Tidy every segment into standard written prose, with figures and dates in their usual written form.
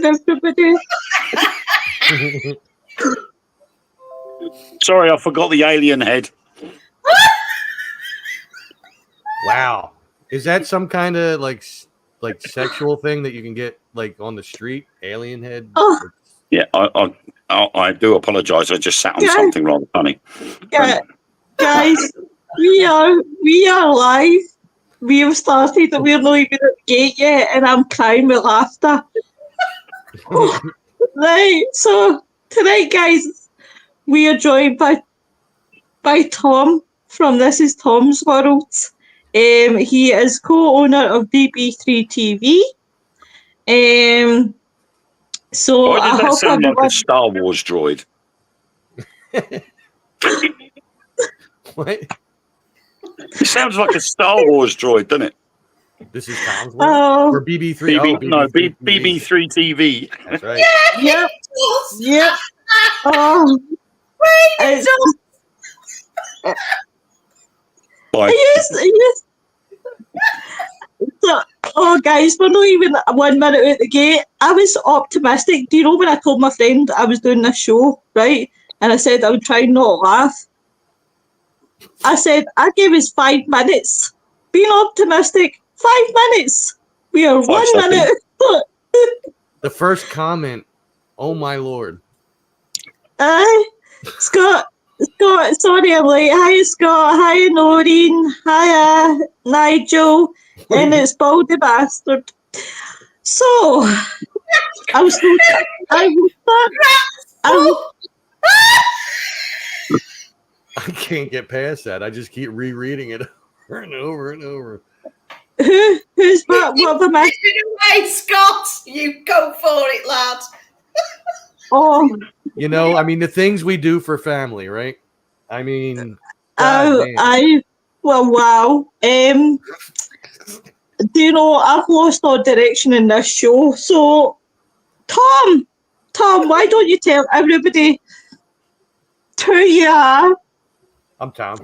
to everybody. Sorry, I forgot the alien head. Wow. Is that some kind of like sexual thing that you can get like on the street? Alien head? Oh. Yeah, I do apologise. I just sat on something rather funny. Guys, we are live. We have started and we're not even at the gate yet, and I'm crying with laughter. Right, so tonight, guys, we are joined by Tom from This Is Tom's World. He is co-owner of BB3 TV. So Why I does that hope sound like everyone... a Star Wars droid? What? It sounds like a Star Wars droid, doesn't it? This is Tom's World? Or BB3? BB3 TV. That's right. Yep. Oh, it's... So, guys, we're not even 1 minute out the gate. I was optimistic. Do you know when I told my friend I was doing this show, right? And I said I would try not to laugh. I said, I gave us 5 minutes. Being optimistic, 5 minutes. We are 1 minute. The first comment, oh my Lord. Scott, sorry I'm late. Hi, Scott. Hi, Noreen. Hi, Nigel. And it's Baldy Bastard. So, I can't get past that. I just keep rereading it over and over and over. Who's what am I? Hey, Scott, you go for it, lad. Oh, you know, I mean, the things we do for family, right? I mean, wow. Do you know, I've lost all direction in this show. So, Tom, why don't you tell everybody who you are? I'm Tom.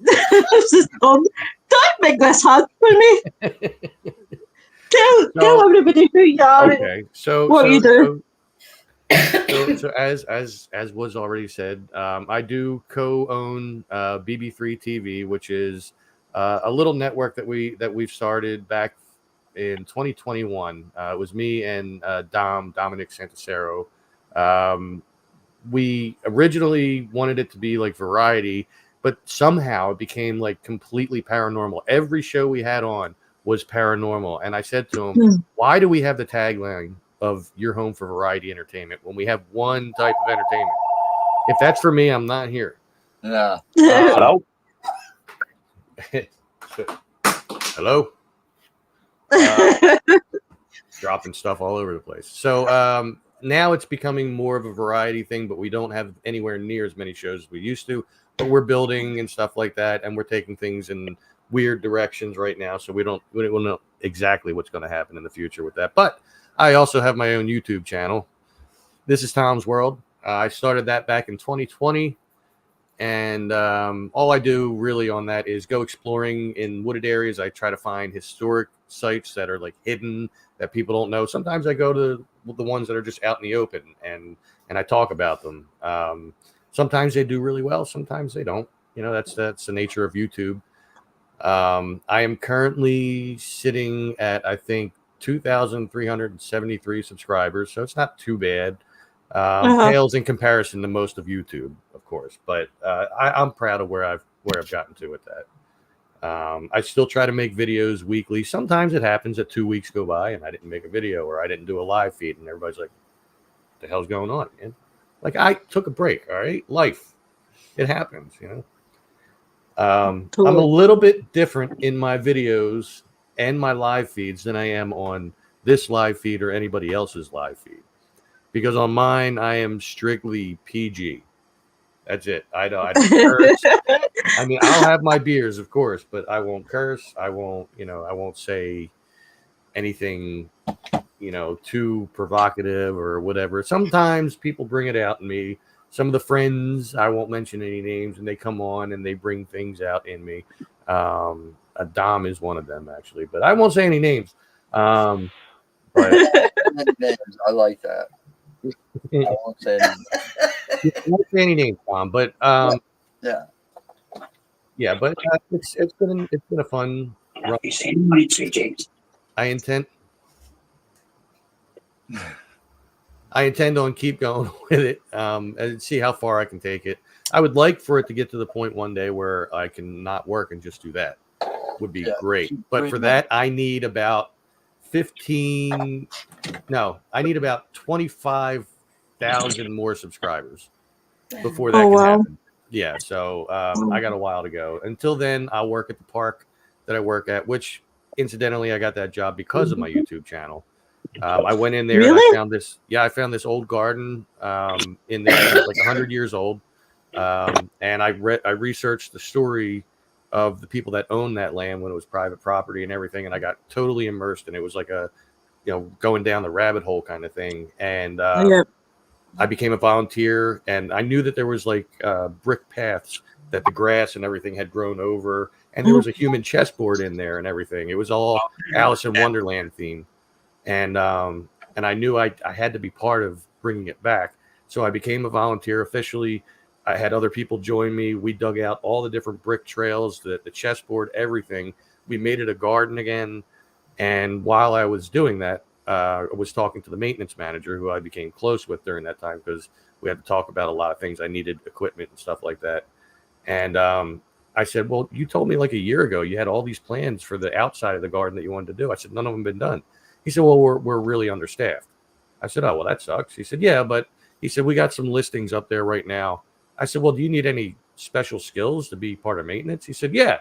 This is Tom. Don't make this hard for me. Tell everybody who you are. Okay, so what you do. So as was already said, I do co-own BB3 TV, which is a little network that we've started back in 2021. It was me and Dominic Santasero. We originally wanted it to be like variety, but somehow it became like completely paranormal. Every show we had on was paranormal, and I said to him, "Why do we have the tagline of your home for variety entertainment when we have one type of entertainment? If that's for me, I'm not here." Yeah. Hello? Hello? Dropping stuff all over the place. So now it's becoming more of a variety thing, but we don't have anywhere near as many shows as we used to. But we're building and stuff like that, and we're taking things in weird directions right now, so we don't know exactly what's going to happen in the future with that. But I also have my own YouTube channel. This is Tom's World. I started that back in 2020, and all I do really on that is go exploring in wooded areas. I try to find historic sites that are like hidden that people don't know. Sometimes I go to the ones that are just out in the open, and I talk about them. Sometimes they do really well, sometimes they don't. You know, that's the nature of YouTube. I am currently sitting at, I think, 2,373 subscribers, so it's not too bad. Pales in comparison to most of YouTube, of course, but I'm proud of where I've gotten to with that. I still try to make videos weekly. Sometimes it happens that 2 weeks go by and I didn't make a video, or I didn't do a live feed, and everybody's like, "What the hell's going on, man?" Like, I took a break. All right, life, it happens, you know. I'm a little bit different in my videos and my live feeds than I am on this live feed or anybody else's live feed, because on mine I am strictly PG. That's it. I don't curse. I mean, I'll have my beers, of course, but I won't curse. I won't say anything, too provocative or whatever. Sometimes people bring it out in me. Some of the friends, I won't mention any names, and they come on and they bring things out in me. Dom is one of them, actually, but I won't say any names. But But I like that. I won't say anything. I won't say any names, Tom. But Yeah. yeah, but it's been a fun run. You seen my James? I intend on keep going with it and see how far I can take it. I would like for it to get to the point one day where I can not work and just do that. Would be great. But for that, I need about 25,000 more subscribers before that can happen. Yeah, so I got a while to go. Until then, I'll work at the park that I work at, which incidentally, I got that job because of my YouTube channel. I went in there and I found this. Yeah, I found this old garden in there. It was like 100 years old. And I researched the story of the people that owned that land when it was private property and everything. And I got totally immersed in it. It was like going down the rabbit hole kind of thing. And I became a volunteer, and I knew that there was like brick paths that the grass and everything had grown over. And there was a human chessboard in there and everything. It was all Alice in Wonderland themed. And I knew I had to be part of bringing it back. So I became a volunteer officially. I had other people join me. We dug out all the different brick trails, the chessboard, everything. We made it a garden again. And while I was doing that, I was talking to the maintenance manager, who I became close with during that time, because we had to talk about a lot of things. I needed equipment and stuff like that. And I said, well, you told me like a year ago you had all these plans for the outside of the garden that you wanted to do. I said, none of them have been done. He said, well, we're really understaffed. I said, oh, well, that sucks. He said, yeah, but he said, we got some listings up there right now. I said, well, do you need any special skills to be part of maintenance? He said, yeah.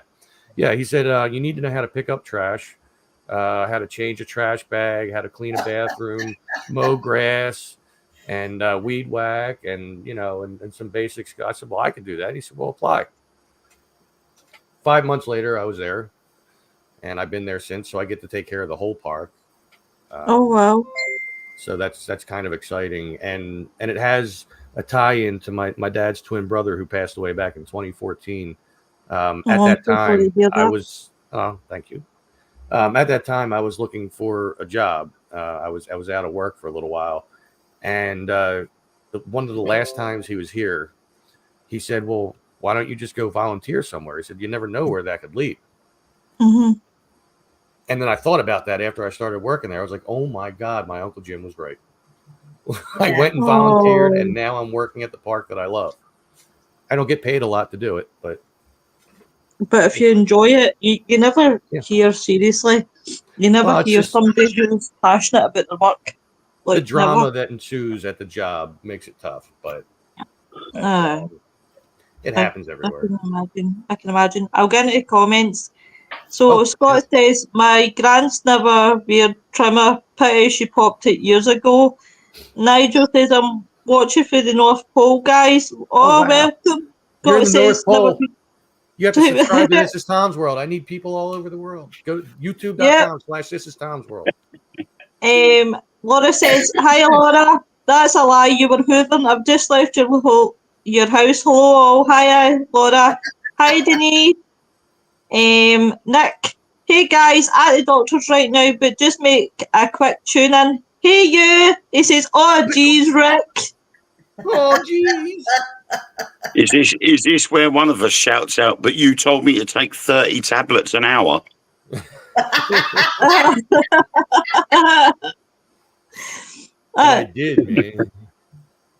He said, you need to know how to pick up trash, how to change a trash bag, how to clean a bathroom, mow grass, and weed whack, and, and some basics. I said, well, I can do that. He said, well, apply. 5 months later, I was there, and I've been there since, so I get to take care of the whole park. Oh, wow. So that's kind of exciting. And it has a tie-in to my dad's twin brother, who passed away back in 2014. At that time, I was, thank you. At that time, I was looking for a job. I was out of work for a little while. And one of the last times he was here, he said, well, why don't you just go volunteer somewhere? He said, you never know where that could lead. Mm-hmm. And then I thought about that after I started working there. I was like, oh my God, my Uncle Jim was right. I went and volunteered, and now I'm working at the park that I love. I don't get paid a lot to do it, but if you enjoy it, you never hear, seriously, you never hear somebody who's passionate about the work. Like, the drama that ensues at the job makes it tough, but it happens everywhere. I can imagine. I'll get into comments. So Scott says, my grand's never wear trimmer. Pity she popped it years ago. Nigel says, I'm watching for the North Pole, guys. Oh, wow. Welcome. You're in the North Pole. You have to subscribe to This Is Tom's World. I need people all over the world. Go youtube.com/This Is Tom's World. Laura says, hi, Laura. That's a lie. You were hoovering. I've just left your house. Hello, all. Hi, Laura. Hi, Denise. Nick, hey guys, at the doctor's right now, but just make a quick tune in. Hey you, he says, oh geez, Rick. Oh geez. Is this where one of us shouts out, but you told me to take 30 tablets an hour? I did, man.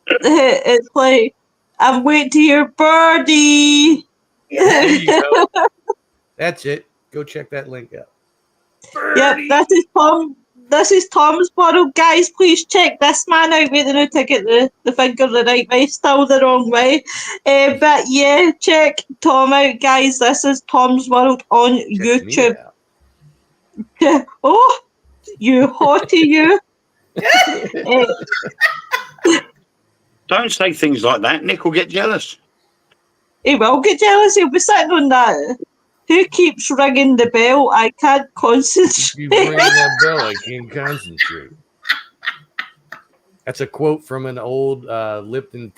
It's like, I'm waiting to hear birdie. There you go. That's it. Go check that link out. Yep, this is Tom's World. Guys, please check this man out. Wait now to get the finger the right way. Still the wrong way. But yeah, check Tom out, guys. This is Tom's World on YouTube. Oh, you hottie, you. Don't say things like that. Nick will get jealous. He will get jealous. He'll be sitting on that. Who keeps ringing the bell? I can't concentrate. You ring that bell, I can't concentrate. That's a quote from an old Lipton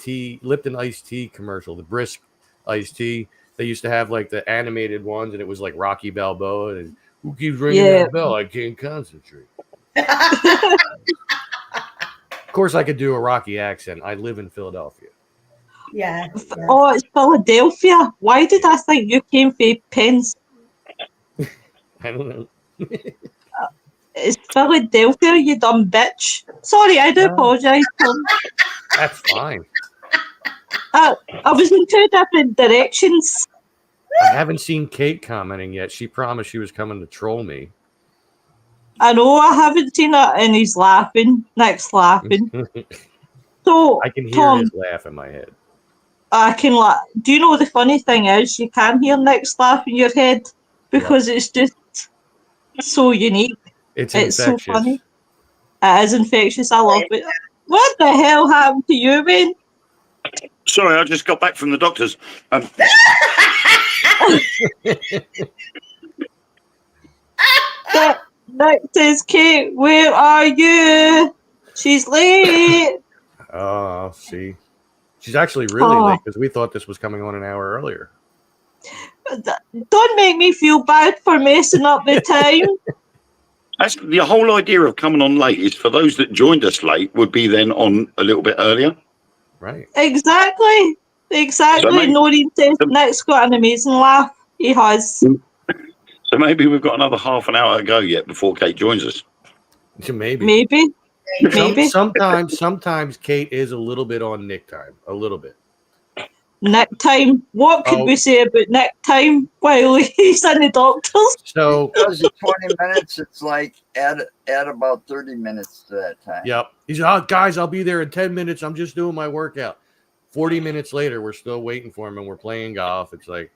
iced tea commercial, the brisk iced tea. They used to have like the animated ones, and it was like Rocky Balboa. And who keeps ringing that bell? I can't concentrate. Of course, I could do a Rocky accent. I live in Philadelphia. Yeah. Oh, it's Philadelphia. Why did I think you came from Pence? I don't know. It's Philadelphia, you dumb bitch. Sorry, I do apologise, Tom. That's fine. I was in two different directions. I haven't seen Kate commenting yet. She promised she was coming to troll me. I know I haven't seen it, and he's laughing. Nick's laughing. So, I can hear Tom, his laugh in my head. I can laugh. Do you know the funny thing is you can hear Nick's laugh in your head because it's just so unique. It's It's infectious. so funny. It is infectious. I love it. What the hell happened to you, man? Sorry, I just got back from the doctor's. Nick says, Kate, where are you? She's late. Oh, see. She's actually really late because we thought this was coming on an hour earlier. Don't make me feel bad for messing up the time. That's the whole idea of coming on late is for those that joined us late would be then on a little bit earlier. Right. Exactly. Noreen says Nick's got an amazing laugh. He has. So maybe we've got another half an hour to go yet before Kate joins us. Maybe. Maybe. Sometimes Kate is a little bit on Nick time. A little bit. Nick time. What could we say about Nick time while he's in the doctor's? So because of 20 minutes, it's like add about 30 minutes to that time. Yep. He's guys, I'll be there in 10 minutes. I'm just doing my workout. 40 minutes later, we're still waiting for him and we're playing golf. It's like,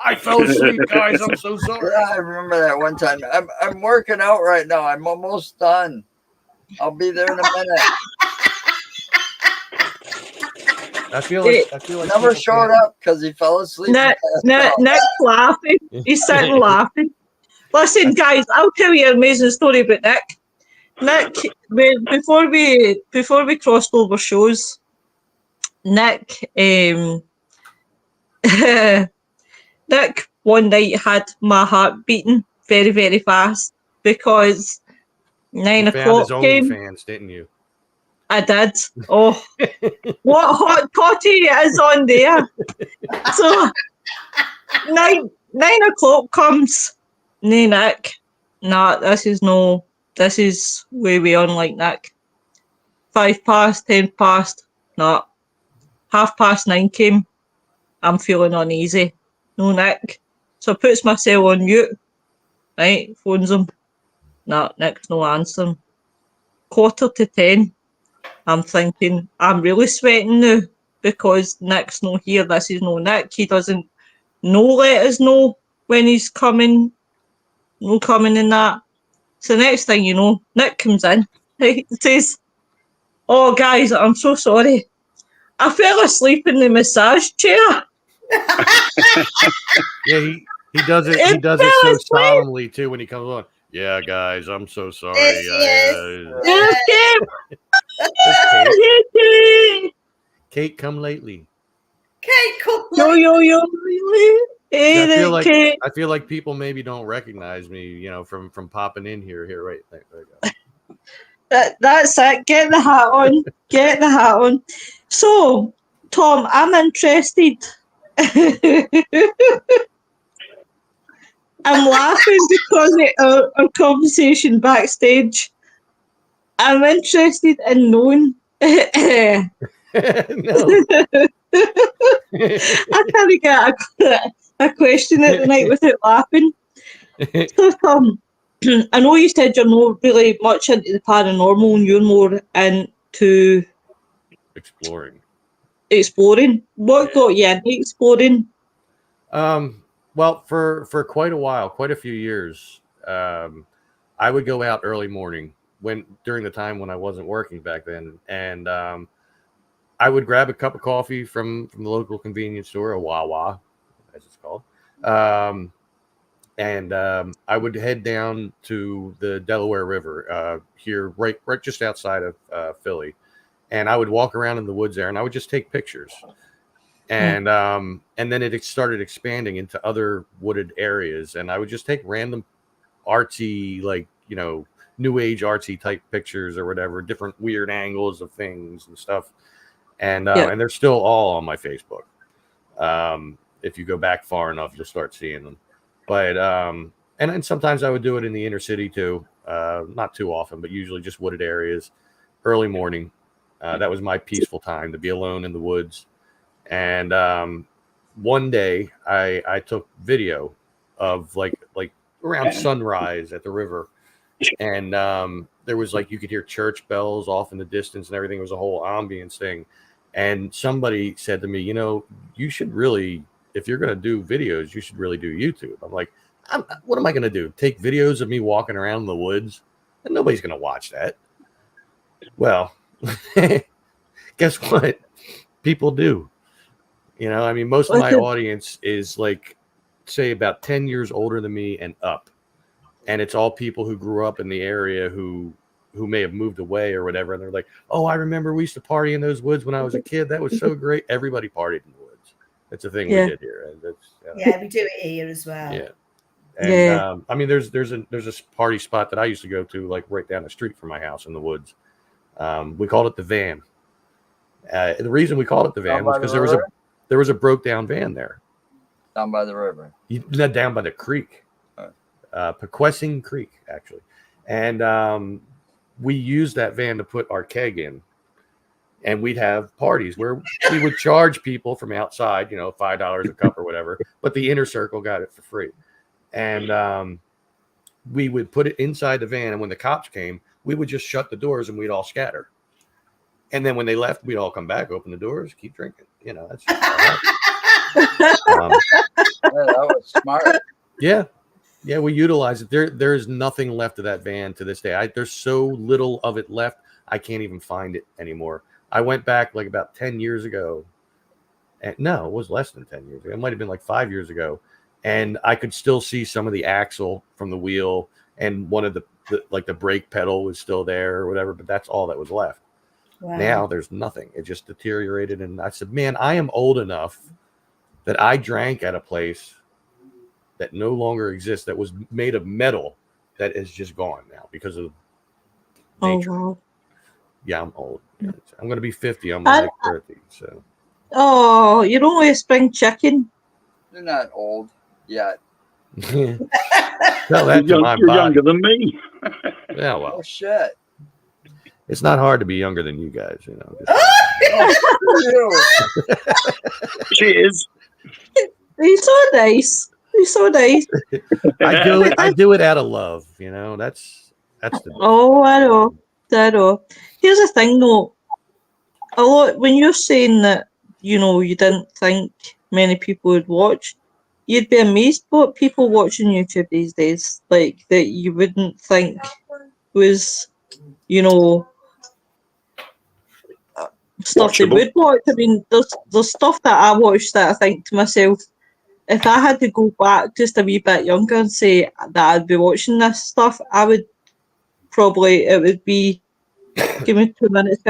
I fell asleep, guys. I'm so sorry. Yeah, I remember that one time. I'm working out right now. I'm almost done. I'll be there in a minute. I feel like never showed up because he fell asleep. Nick's laughing. He's sitting laughing. Listen, guys, I'll tell you an amazing story about Nick. Nick, before we crossed over shows, Nick, Nick one night had my heart beating very, very fast because 9 o'clock came. Fans, didn't you? I did. Oh, what hot toddy is on there? So 9 o'clock comes. Nay, Nick. Nah, this is way beyond like Nick. 5 past, 10 past. Nah. 9:30 came. I'm feeling uneasy. No, Nick. So I puts myself on mute. Right, phones him. Nah, Nick's no answering. 9:45. I'm thinking, I'm really sweating now because Nick's not here. This is no Nick. He doesn't let us know when he's coming, no coming in that. So next thing you know, Nick comes in, right, says, oh guys, I'm so sorry. I fell asleep in the massage chair. Yeah, he does it. He does it so solemnly too when he comes on. Yeah, guys, I'm so sorry. Kate, come lately. Kate, come lately. Yo. I feel like people maybe don't recognize me, from popping in here. Right. There we go. That's it. Get the hat on. Get the hat on. So, Tom, I'm interested. I'm laughing because of our conversation backstage. I'm interested in knowing. I can't get a question at the night without laughing. So, Tom, I know you said you're not really much into the paranormal and you're more into exploring. What got you into exploring? Well, for quite a while, quite a few years, I would go out early morning during the time when I wasn't working back then, and I would grab a cup of coffee from the local convenience store, a Wawa, as it's called, and I would head down to the Delaware River here, right just outside of Philly, and I would walk around in the woods there, and I would just take pictures. And then it started expanding into other wooded areas, and I would just take random artsy, like, you know, new age artsy type pictures or whatever, different weird angles of things and stuff. And and they're still all on my Facebook. If you go back far enough, you'll start seeing them. But and then sometimes I would do it in the inner city too. Not too often, but usually just wooded areas, early morning. That was my peaceful time to be alone in the woods. And one day I took video of like around sunrise at the river. And there was like, you could hear church bells off in the distance and everything. It was a whole ambience thing. And somebody said to me, you know, you should really, if you're going to do videos, you should really do YouTube. I'm like, what am I going to do? Take videos of me walking around in the woods? And nobody's going to watch that. Well, guess what? People do. You know, I mean, most of my audience is like, say, about 10 years older than me and up. And it's all people who grew up in the area who may have moved away or whatever. And they're like, oh, I remember we used to party in those woods when I was a kid. That was so great. Everybody partied in the woods. That's a thing we did here. And yeah, we do it here as well. Yeah. And I mean, there's a party spot that I used to go to, like right down the street from my house in the woods. We called it the Van. The reason we called it the Van was because there was a broke down van there. Down by the river. Down by the creek. Pequessing Creek, actually. And we used that van to put our keg in. And we'd have parties where we would charge people from outside, you know, $5 a cup or whatever. But the inner circle got it for free. And we would put it inside the van. And when the cops came, we would just shut the doors and we'd all scatter. And then when they left, we'd all come back, open the doors, keep drinking. You know, that's yeah, that was smart. Yeah. Yeah, we utilize it. There is nothing left of that van to this day. There's so little of it left, I can't even find it anymore. I went back like about 10 years ago. And no, it was less than 10 years ago. It might have been like 5 years ago. And I could still see some of the axle from the wheel, and one of the brake pedal was still there or whatever, but that's all that was left. Wow. Now there's nothing. It just deteriorated. And I said, man, I am old enough that I drank at a place that no longer exists, that was made of metal, that is just gone now because of nature. Oh, wow. Yeah, I'm old. I'm going to be 50 on my next birthday. So. Oh, you're only a spring chicken. You're not old yet. Tell that to my you're body. Younger than me. Yeah, well. Oh, shit. It's not hard to be younger than you guys, you know. Cheers. He's so nice. He's so nice. I do it out of love, you know. That's the. Oh, I know. Here's the thing, though. A lot when you're saying that, you know, you didn't think many people would watch, you'd be amazed what people watching YouTube these days, like that you wouldn't think was, you know, stuff they would watch. I mean, there's stuff that I watch that I think to myself, if I had to go back just a wee bit younger and say that I'd be watching this stuff, I would probably, it would be, give me 2 minutes.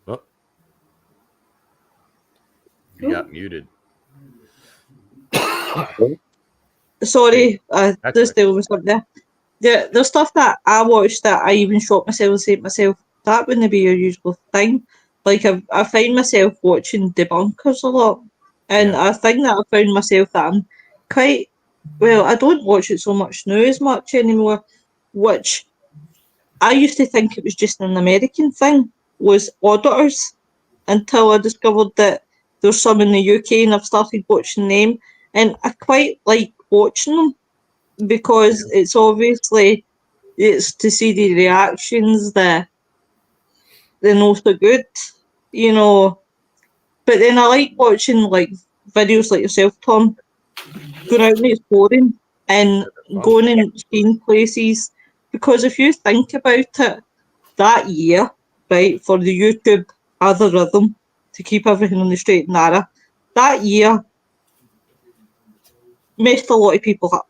Oh. You got muted. Sorry, just dealing with something there. There's stuff that I watched that I even shot myself and said to myself, that wouldn't be your usual thing. Like, I find myself watching debunkers a lot. And I think that I found myself that I'm quite, well, I don't watch it so much now as much anymore, which I used to think it was just an American thing, was auditors, until I discovered that there's some in the UK and I've started watching them. And I quite like watching them because it's obviously, it's to see the reactions, they're not so good, you know. But then I like watching like videos like yourself, Tom, going out and exploring and going and seeing places. Because if you think about it, that year, right, for the YouTube algorithm to keep everything on the straight and narrow, that year messed a lot of people up.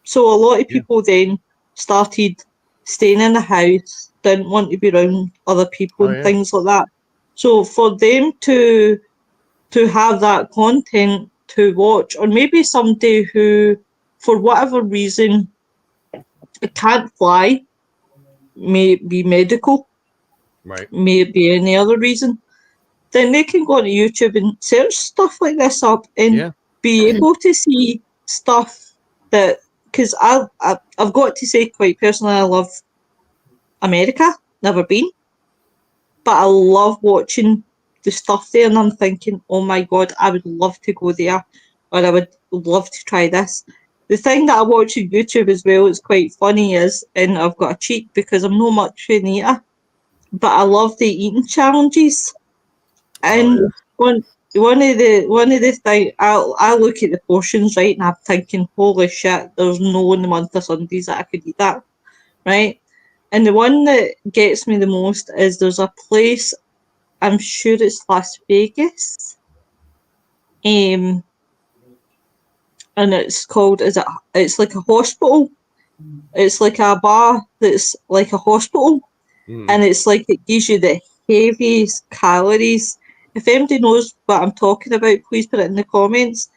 So a lot of people then started staying in the house, didn't want to be around other people and things like that. So for them to have that content to watch, or maybe somebody who for whatever reason, it can't fly, may it be medical, Right. may it be any other reason, then they can go on YouTube and search stuff like this up and be able to see stuff that, because I've got to say quite personally, I love America, never been, but I love watching the stuff there and I'm thinking, oh my God, I would love to go there, or I would love to try this. The thing that I watch on YouTube as well, it's quite funny is, and I've got a cheat because I'm not much of an eater, but I love the eating challenges. And one of the things, I look at the portions, right, and I'm thinking, holy shit, there's no in the month of Sundays that I could eat that, right? And the one that gets me the most is there's a place, I'm sure it's Las Vegas, and it's called, it's like a hospital. It's like a bar that's like a hospital, and it's like it gives you the heaviest calories. If anybody knows what I'm talking about, please put it in the comments.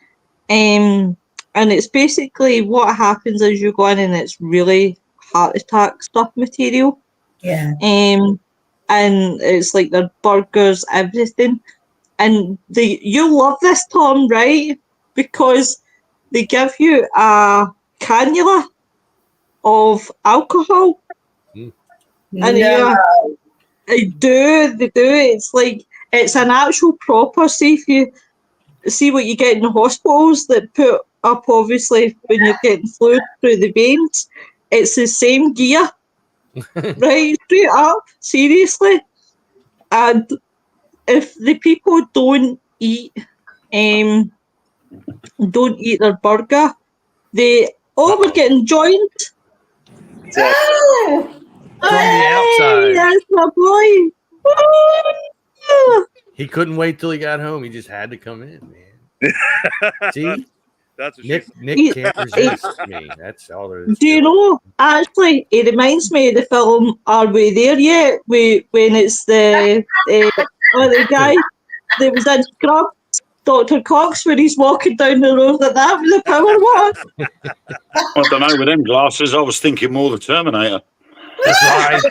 And it's basically what happens is you go in and it's really heart attack stuff material. Yeah. And it's like their burgers, everything. And you love this, Tom, right? Because they give you a cannula of alcohol. And they do. It's like, it's an actual proper, see if you see what you get in the hospitals that put up, obviously, when you're getting fluid through the veins. It's the same gear, right? Straight up, seriously. And if the people don't eat their burger, we're getting joined. Oh! From the outside. That's my boy. He couldn't wait till he got home. He just had to come in, man. See? That's what Nick can't resist me. That's all there is. Do you know, actually, it reminds me of the film Are We There Yet? When it's the guy that was in Scrub, Dr. Cox, when he's walking down the road like that with the power walk. I don't know, with them glasses, I was thinking more the Terminator. That's right.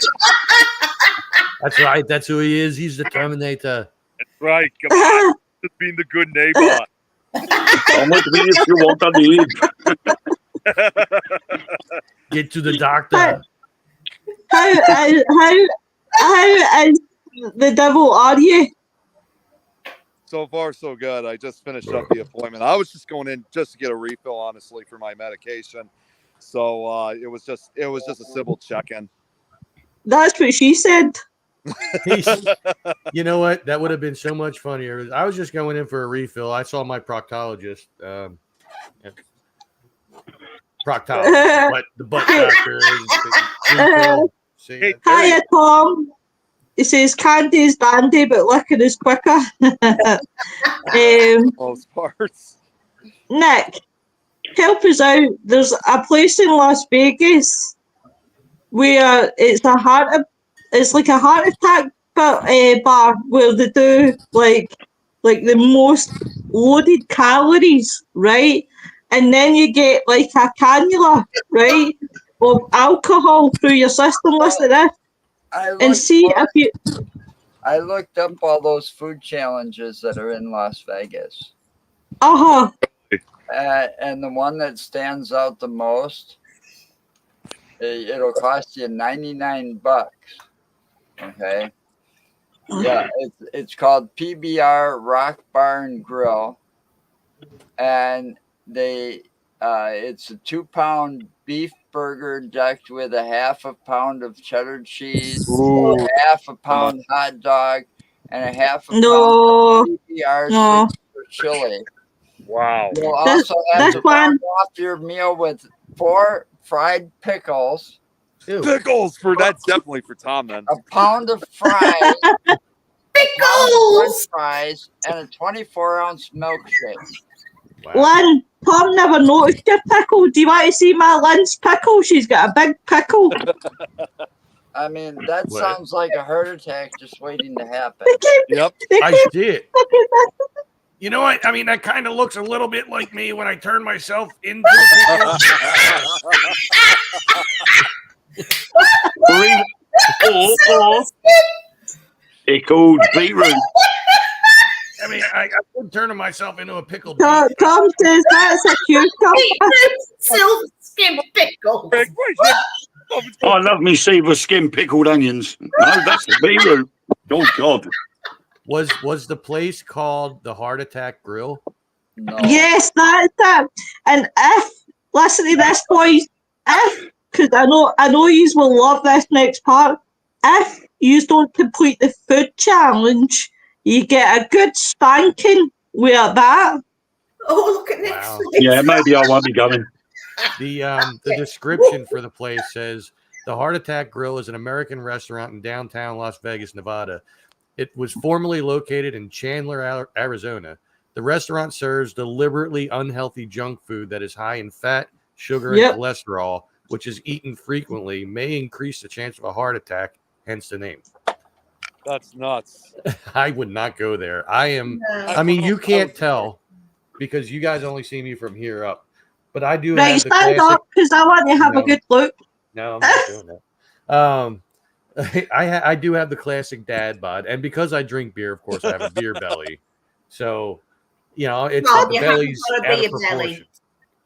That's right. That's who he is. He's the Terminator. That's right. Come on. Just being the good neighbor. Come with me if you want to leave. Get to the doctor. How is the devil are you? So far, so good. I just finished up the appointment. I was just going in just to get a refill, honestly, for my medication. So it was just a civil check-in. That's what she said. You know what? That would have been so much funnier. I was just going in for a refill. I saw my proctologist. But the butt doctor is Hiya, Tom. He says candy is dandy, but liquor is quicker. Most parts. Nick, help us out. There's a place in Las Vegas where it's like a heart attack bar where they do like the most loaded calories, right? And then you get like a cannula, right, of alcohol through your system. Listen to this. And see if you. I looked up all those food challenges that are in Las Vegas. And the one that stands out the most, it'll cost you $99. Okay. Yeah, it's called PBR Rock Bar and Grill, and it's a 2-pound beef burger decked with a half a pound of cheddar cheese, a half a pound hot dog, and a half a pound of PBR chili. Wow. You'll also have to round off your meal with 4 fried pickles. Pickles that's definitely for Tom then. A pound of fries. Pickles! Fries and a 24-ounce milkshake. Wow. Lynn, Tom never noticed your pickle. Do you want to see my Lynn's pickle? She's got a big pickle. I mean, that sounds like a heart attack just waiting to happen. Yep, I see it. You know what? I mean, that kind of looks a little bit like me when I turn myself into a pickle. or pickled beetroot. I mean, I could turn myself into a pickled Tom says that's a cucumber. Silver skin pickle. I love me silver skin pickled onions. No, that's the beetroot. Oh God. Was the place called the Heart Attack Grill? No. Yes, that's that. And if listen to this, boys, because I know you will love this next part. If you don't complete the food challenge, you get a good spanking with that. Oh, look at Wow. Netflix. Yeah, maybe I won't be going. The description for the place says the Heart Attack Grill is an American restaurant in downtown Las Vegas, Nevada. It was formerly located in Chandler, Arizona. The restaurant serves deliberately unhealthy junk food that is high in fat, sugar, and cholesterol, which is eaten frequently, may increase the chance of a heart attack, hence the name. That's nuts. I would not go there. No. I mean, you can't tell because you guys only see me from here up. But I do Right, have the stand classic. up because I want to have a good look. No, I'm not doing that. I do have the classic dad bod, and because I drink beer, of course, I have a beer belly. So, you know, it's Tom, the you belly's haven't got a out of beer belly. proportion.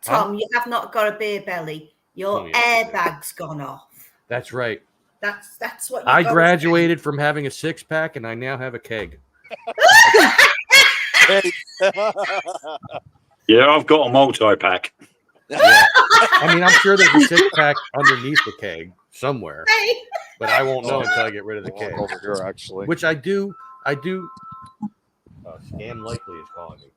Tom, you have not got a beer belly. Your airbag's gone off. That's right. That's what I graduated from having a 6-pack, and I now have a keg. Yeah, I've got a multi-pack. Yeah. I mean, I'm sure there's a 6-pack underneath the keg somewhere, but I won't know until I get rid of the keg. Over here, actually. Which I do. Scam Likely is calling me.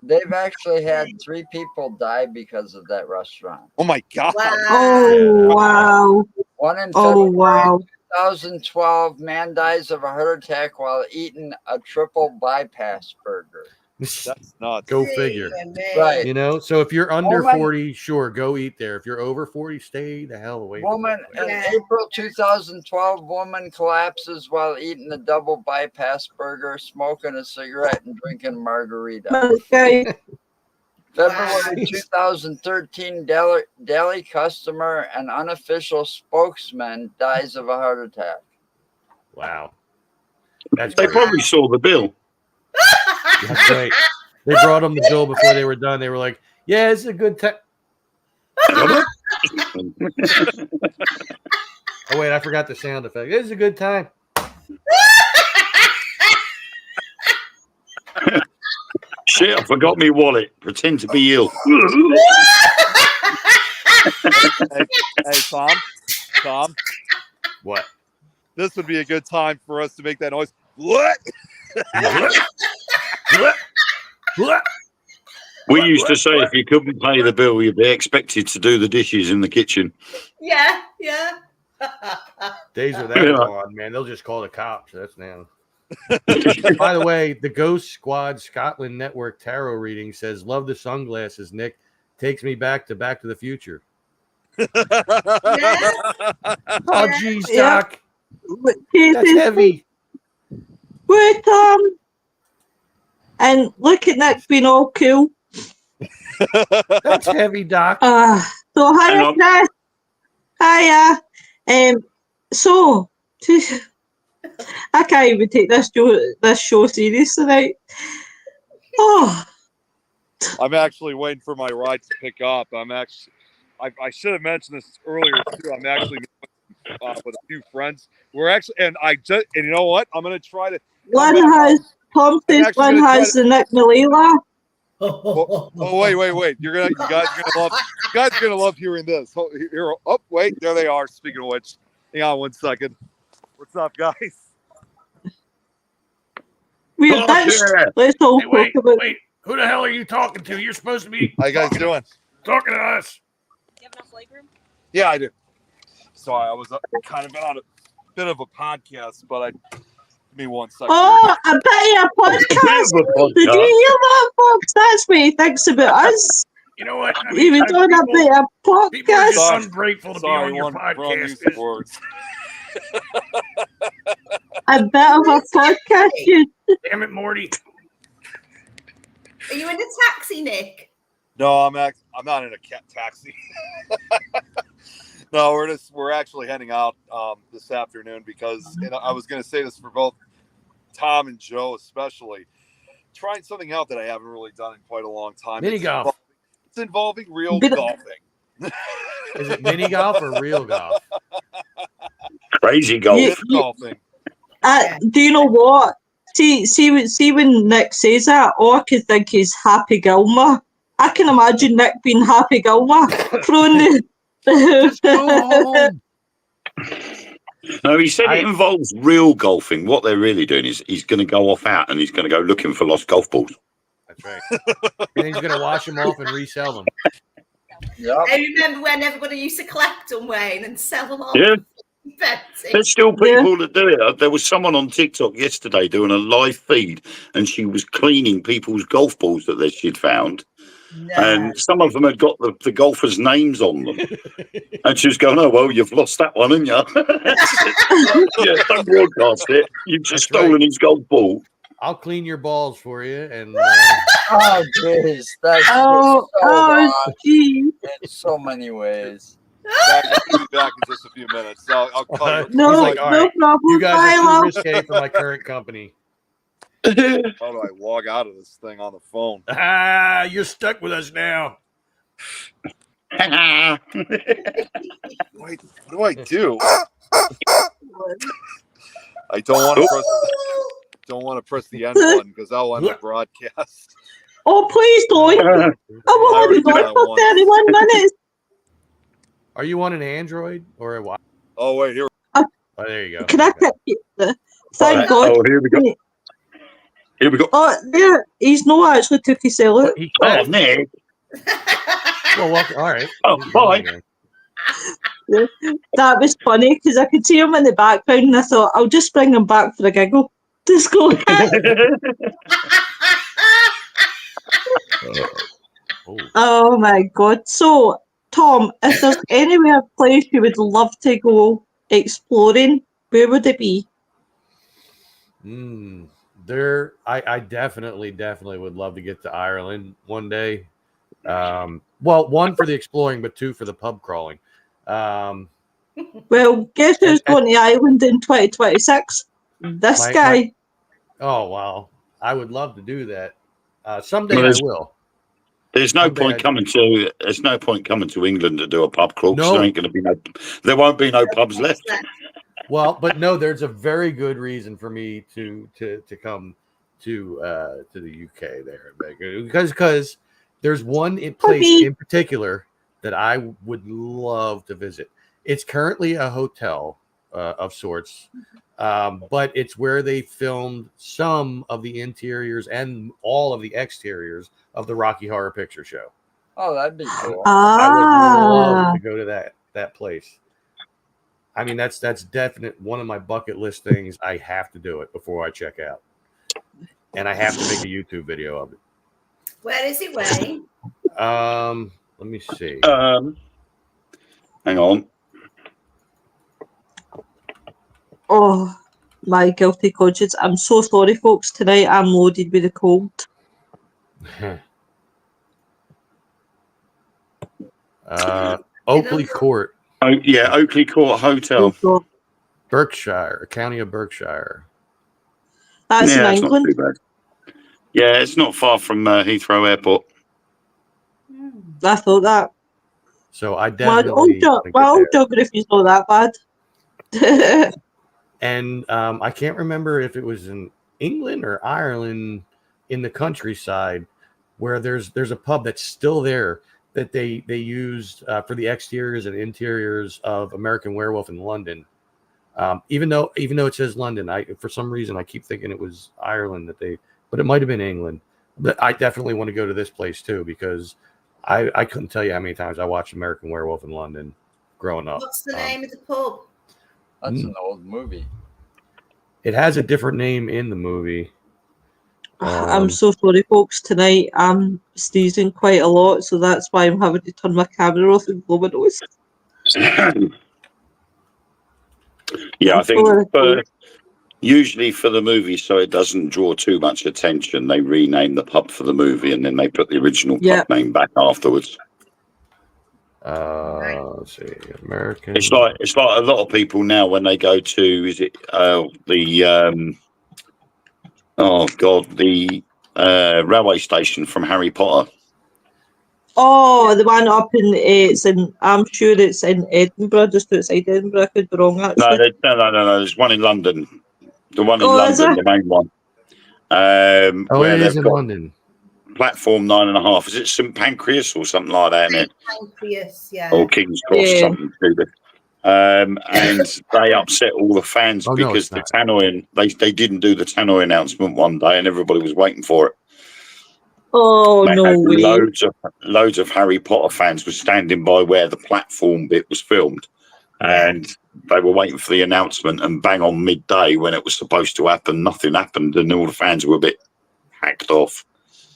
They've actually had 3 people die because of that restaurant. Oh my God! Oh wow! One in Oh wow! 2012, man dies of a heart attack while eating a triple bypass burger. That's nuts. Go figure. Right. You know, so if you're under Woman- 40, sure, go eat there. If you're over 40, stay the hell away. Woman from in that place. April 2012, woman collapses while eating a double bypass burger, smoking a cigarette, and drinking margarita. Okay. February 2013, deli customer and unofficial spokesman dies of a heart attack. Wow. That's They great. probably saw the bill. That's right. They brought them the bill before they were done. They were like, yeah, it's a good time. Oh, wait, I forgot the sound effect. It's a good time. Shit, I forgot my wallet. Pretend to be ill. Hey, Tom. What? This would be a good time for us to make that noise. What? We used to say if you couldn't pay the bill, you'd be expected to do the dishes in the kitchen. Yeah. Days are that gone, man. They'll just call the cops. That's now. By the way, the Ghost Squad Scotland Network tarot reading says, "Love the sunglasses, Nick. Takes me back to the Future." Yeah. Oh, geez, Yeah. Doc. That's heavy. Wait, and look at Nick being all cool. That's heavy, Doc. So hi, Chris. Hiya. So I can't even take this show serious tonight. Oh, I'm actually waiting for my ride to pick up. I should have mentioned this earlier too. I'm actually with a few friends. And you know what? I'm gonna try to. one has Tom says one has the Nick Malila. Oh wait! You guys are gonna love hearing this. Wait, there they are. Speaking of which, hang on 1 second. What's up, guys? Let's all Wait, talk about. wait. Who the hell are you talking to? You're supposed to be How you guys doing? talking to us. Do you have enough leg room? Yeah, I do. Sorry, I was kind of on a bit of a podcast, but give me 1 second. Oh, a bit of a podcast. Did you hear that, folks? That's what he thinks about us. You know what? I He was on a bit of people are podcast. just ungrateful to be Sorry, on your wrong podcast. use of words. A bit of a podcast. Damn it, Morty. you in a taxi, Nick? No, I'm not in a taxi. No, we're actually heading out this afternoon because I was going to say this for both Tom and Joe especially. Trying something out that I haven't really done in quite a long time. Mini golf. It's involving real golfing. Is it mini golf or real golf? Crazy golf. Golfing. Do you know what? See when Nick says that, all I can think is Happy Gilmore. I can imagine Nick being Happy Gilmore throwing the. No, he said it involves real golfing. What they're really doing is he's going to go off out and he's going to go looking for lost golf balls. That's right. And he's going to wash them off and resell them. Yep. I remember when everybody used to collect them, Wayne, and sell them off. Yeah. There's still people that do it. There was someone on TikTok yesterday doing a live feed, and she was cleaning people's golf balls that she'd found. No. And some of them had got the golfers' names on them. And she was going, "Oh, well, you've lost that one, haven't you?" Yeah, don't broadcast it. You've just stolen his golf ball. I'll clean your balls for you. And oh, jeez. That's oh, in so many ways. I'll be back in just a few minutes. So I'll call you. No, like, no problem. You guys are too risque for my current company. How do I log out of this thing on the phone? You're stuck with us now. Wait, what do I do? I don't want to press the end button because I'll end the broadcast. Oh, please don't. I will have you going for 31 minutes. Are you on an Android or a what? Oh, wait, here. Oh, there you go. Can I pick you? Thank God. Oh, here we go. Here we go. Oh, there. He's not actually took his cell out. Oh, Nick. Well, all right. Oh, bye. That was funny because I could see him in the background and I thought, I'll just bring him back for a giggle. Just go. Oh my God. So, Tom, if there's anywhere place you would love to go exploring, where would it be? I definitely would love to get to Ireland one day. Well, one for the exploring, but two for the pub crawling. Well, guess who's going to Ireland in 2026? This guy. Oh, wow. I would love to do that. Someday I will. There's no point coming to England to do a pub crawl. No. There won't be no pubs left. Well, but no, there's a very good reason for me to come to the UK there, because there's one place in particular that I would love to visit. It's currently a hotel of sorts, but it's where they filmed some of the interiors and all of the exteriors of the Rocky Horror Picture Show. Oh, that'd be cool. I would love to go to that place. I mean, that's definite one of my bucket list things. I have to do it before I check out, and I have to make a YouTube video of it. Where is it, Wayne? Let me see. Hang on. Oh, my guilty conscience. I'm so sorry, folks. Tonight I'm loaded with a cold. Oakley Court. Oh, yeah, Oakley Court Hotel. Berkshire, county of Berkshire. That's in England. Not too bad. Yeah, it's not far from Heathrow Airport. I thought that. So I definitely. My old geography's not that bad. And I can't remember if it was in England or Ireland in the countryside where there's a pub that's still there that they used for the exteriors and interiors of American Werewolf in London. Even though it says London, for some reason I keep thinking it was Ireland but it might have been England. But I definitely want to go to this place too because I couldn't tell you how many times I watched American Werewolf in London growing up. What's the name of the pub? That's an old movie. It has a different name in the movie. I'm so sorry, folks. Tonight I'm sneezing quite a lot, so that's why I'm having to turn my camera off and blow my nose. Yeah, I think Usually for the movie, so it doesn't draw too much attention, they rename the pub for the movie and then they put the original pub name back afterwards. Let's see, American. It's like a lot of people now when they go to the railway station from Harry Potter. Oh, the one up in I'm sure it's in Edinburgh, just outside Edinburgh. I could be wrong, actually. No. There's one in London. The one in is London, there? the main one. Where it is in London? Platform 9.5. Is it St Pancras or something like that? St Pancras, yeah. Or King's Cross, something stupid. And they upset all the fans because the tannoy, they didn't do the tannoy announcement one day, and everybody was waiting for it. Oh, no way! Loads of Harry Potter fans were standing by where the platform bit was filmed, and they were waiting for the announcement. And bang on midday when it was supposed to happen, nothing happened, and all the fans were a bit hacked off.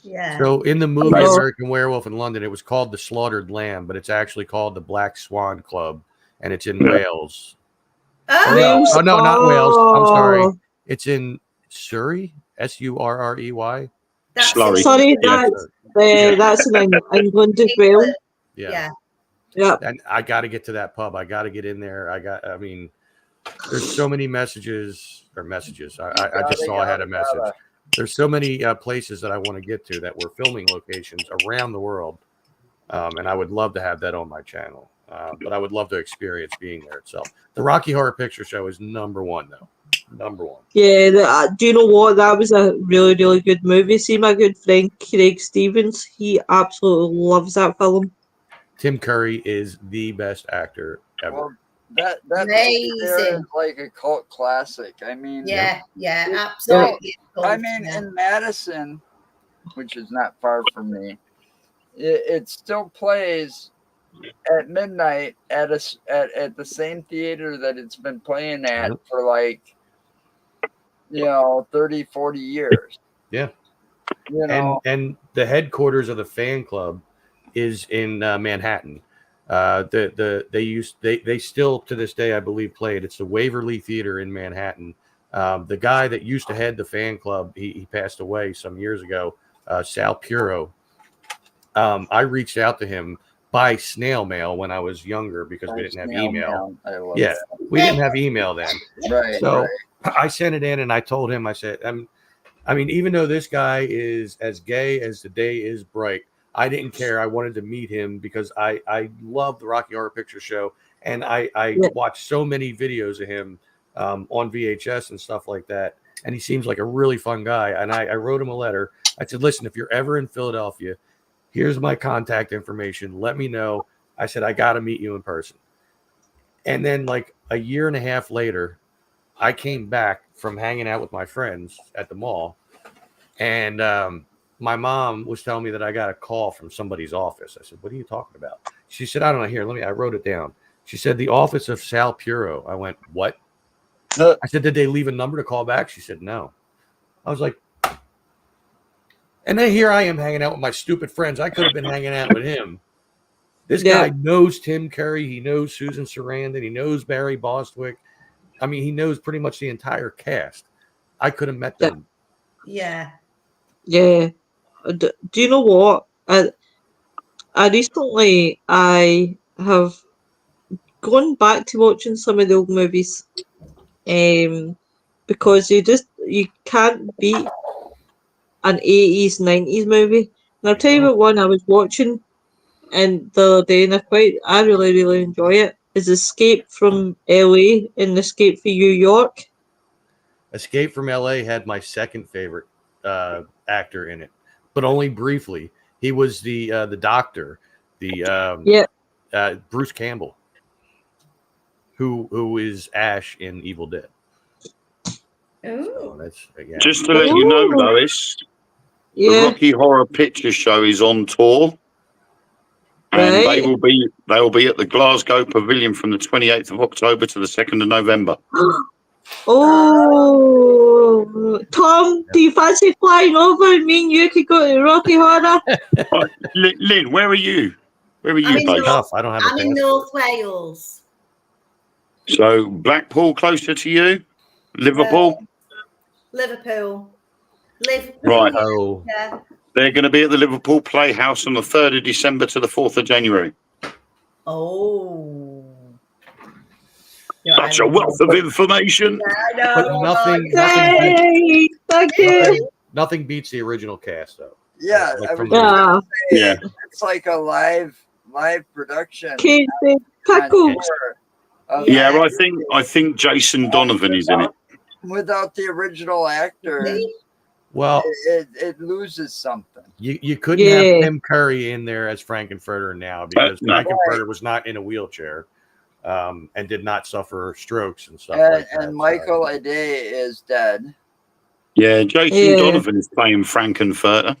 Yeah. So in the movie American Werewolf in London, it was called the Slaughtered Lamb, but it's actually called the Black Swan Club, and it's in Wales. Wales? No, not Wales. I'm sorry. It's in Surrey, Surrey. Sorry, that's in England as well. Yeah. And I got to get to that pub. I got to get in there. I mean, there's so many messages. I just saw I had a message. There's so many places that I want to get to that were filming locations around the world. And I would love to have that on my channel. But I would love to experience being there itself. The Rocky Horror Picture Show is number one, though. Number one. Yeah, do you know what? That was a really, really good movie. See, my good friend Craig Stevens, he absolutely loves that film. Tim Curry is the best actor ever. Well, that is like a cult classic. I mean, absolutely. I mean, in Madison, which is not far from me, it still plays at midnight at the same theater that it's been playing at for like 30, 40 years. Yeah. And the headquarters of the fan club is in Manhattan. They still to this day, I believe, play it. It's the Waverly Theater in Manhattan. The guy that used to head the fan club, he passed away some years ago, Sal Puro. I reached out to him by snail mail when I was younger because we didn't have email. We didn't have email then. Right. So I sent it in and I told him, I said, I mean, even though this guy is as gay as the day is bright, I didn't care. I wanted to meet him because I love the Rocky Horror Picture Show. And I watched so many videos of him on VHS and stuff like that. And he seems like a really fun guy. And I wrote him a letter. I said, listen, if you're ever in Philadelphia, here's my contact information. Let me know. I said, I got to meet you in person. And then like a year and a half later, I came back from hanging out with my friends at the mall. And my mom was telling me that I got a call from somebody's office. I said, what are you talking about? She said, I don't know. Here, I wrote it down. She said, the office of Sal Puro. I went, what? I said, did they leave a number to call back? She said, no. I was like, and then here I am hanging out with my stupid friends. I could have been hanging out with him. This guy knows Tim Curry. He knows Susan Sarandon. He knows Barry Bostwick. I mean, he knows pretty much the entire cast. I could have met them. Yeah. Yeah. Do you know what? I recently have gone back to watching some of the old movies, because you can't beat an 80s, 90s movie. And I'll tell you what one I was watching and the other day, and I really, really enjoy it, is Escape from LA and Escape from New York. Escape from LA had my second favorite actor in it, but only briefly. He was the doctor, Bruce Campbell, who is Ash in Evil Dead. Oh, so just to let you know, Lois, the Rocky Horror Picture Show is on tour, and they will be at the Glasgow Pavilion from the 28th of October to the 2nd of November. Oh, Tom, do you fancy flying over? Me and you could go to Rocky Horror. Lynn, where are you? Where are you based? I don't have. I'm in North Wales. So Blackpool closer to you? Liverpool? Liverpool. Right. Oh, Yeah. They're going to be at the Liverpool Playhouse on the 3rd of December to the 4th of January. Oh. Such a wealth of information. I know. but nothing Yay! Thank you. nothing beats the original cast though. Yeah, Like I from was the- just Yeah. gonna say, Yeah. it's like a live production. Casey on Pickles. tour of- Yeah, well, I think Jason Donovan is in it. Without the original actors, well, it loses something. you couldn't Yeah. have Tim Curry in there as Frankenfurter now because No. Frankenfurter was not in a wheelchair and did not suffer strokes and stuff like that. And Michael Ade is dead. Yeah, Jason Yeah. Donovan is playing Frankenfurter.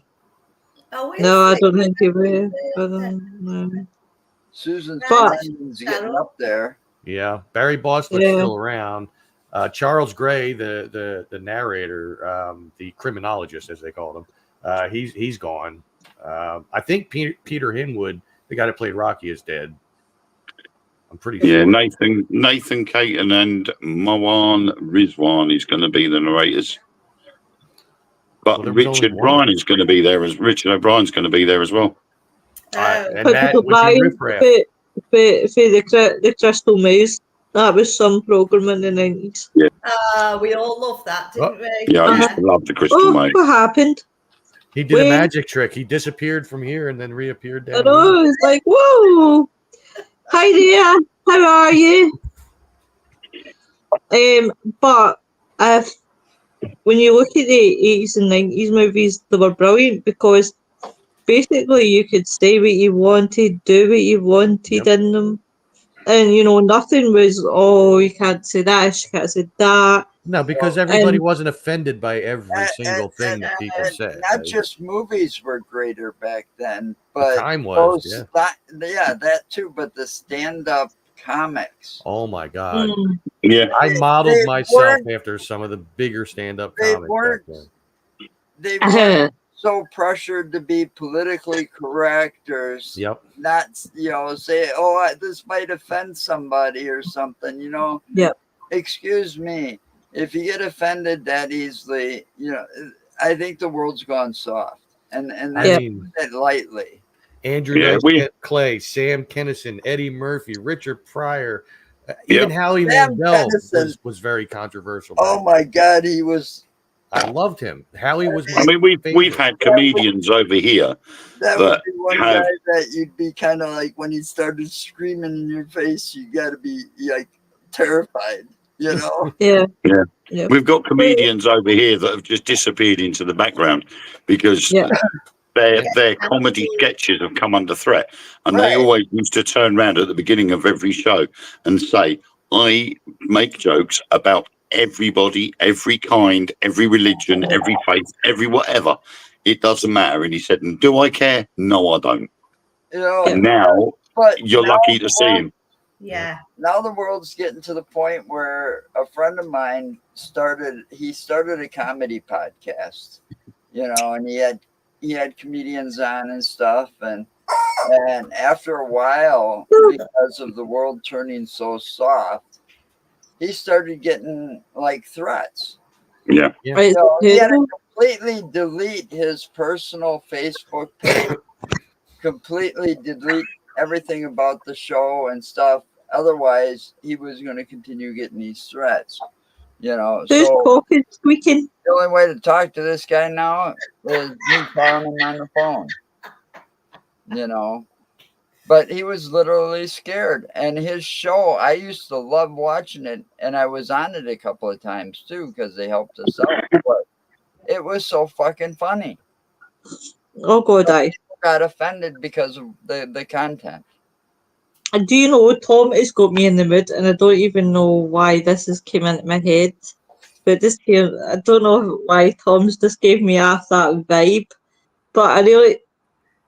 Oh, No, I is don't it? think he will. No. Susan But- Sarandon's getting up there. Yeah, Barry Bostwick's Yeah. still around. Charles Gray, the narrator, the criminologist as they called him, he's gone. I think Peter Hinwood, the guy that played Rocky, is dead. I'm pretty Yeah, sure. Nathan Caton and Moan Rizwan is going to be the narrators. But Well, there was Richard only one. Bryan is going to be there as Richard O'Brien's going to be there as well. Oh. And But that the would be riffraff. for the Crystal Maze, that was some program in the 90s. We all loved that, didn't we? Yeah, I used to love the Crystal Oh, Maze. what happened? He did a Wait. magic trick. He disappeared from here and then reappeared I down know, it's like, whoa. Hi there, how are you? But when you look at the 80s and 90s movies, they were brilliant because basically you could say what you wanted, do what you wanted in them. And, nothing was, oh, you can't say this, you can't say that. No, because everybody And- wasn't offended by every And- single and- thing that people and said. Not right? just movies were greater back then, The but time was, those yeah. that too. But the stand-up comics, Oh my God. Mm. Yeah, I modeled They myself weren't- after some of the bigger stand-up they comics back weren't- then. they were so pressured to be politically correct or Yep. not, say, this might offend somebody or something, Yep. Excuse me, if you get offended that easily, I think the world's gone soft, and I that's mean, it lightly. Andrew Yeah, Dice Clay, Sam Kinison, Eddie Murphy, Richard Pryor, even Yep. Howie Sam Mandel Kinison. was very controversial. Oh back my then. God, he was. I loved him. Howie was my I mean, we've favorite. had comedians over here. That would That be one have- guy that you'd be kind of like when he started screaming in your face, you got to be like terrified, Yeah. We've got comedians over here that have just disappeared into the background because Yeah. their comedy sketches have come under threat. And they Right. always used to turn around at the beginning of every show and say, I make jokes about everybody, every kind, every religion, every faith, every whatever. It doesn't matter. And he said, and do I care? No, I don't. And now But you're now lucky to see him. Yeah. Now the world's getting to the point where a friend of mine started a comedy podcast, and he had comedians on and stuff, and after a while, because of the world turning so soft, he started getting like threats. Yeah. Yeah. Right. He had to completely delete his personal Facebook page, completely delete everything about the show and stuff. Otherwise, he was going to continue getting these threats. Who's So talking, squeaking? the only way to talk to this guy now is me calling him on the phone. But he was literally scared. And his show, I used to love watching it, and I was on it a couple of times too because they helped us out. But it was so fucking funny. Oh, God, I. Got offended because of the content. And do you know, Tom has got me in the mood, and I don't even know why this has came into my head. But I don't know why Tom's just gave me off that vibe. But I really,